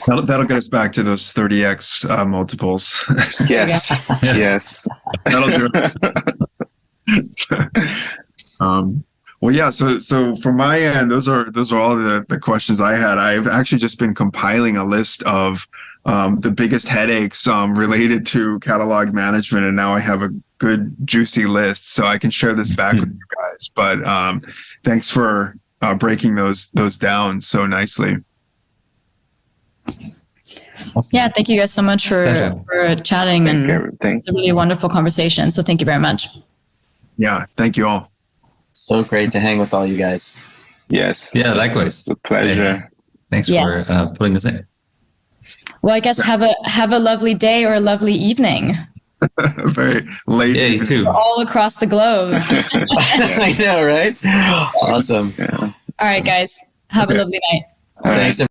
That'll get us back to those 30x multiples. Yes. Yes. That'll do it. Well, yeah. So from my end, those are all the questions I had. I've actually just been compiling a list of the biggest headaches related to catalog management, and now I have a good juicy list, so I can share this back with you guys. But thanks for breaking those down so nicely. Yeah, thank you guys so much for chatting, and it's a really wonderful conversation. So thank you very much. Yeah, thank you all. So great to hang with all you guys. Yes. Yeah, likewise. It's a pleasure. Hey, thanks for putting this in. Well, I guess have a lovely day or a lovely evening. Very late. Yeah, you too. All across the globe. I know, right? Awesome. Yeah. All right, guys. Have a lovely night. All right. Thanks.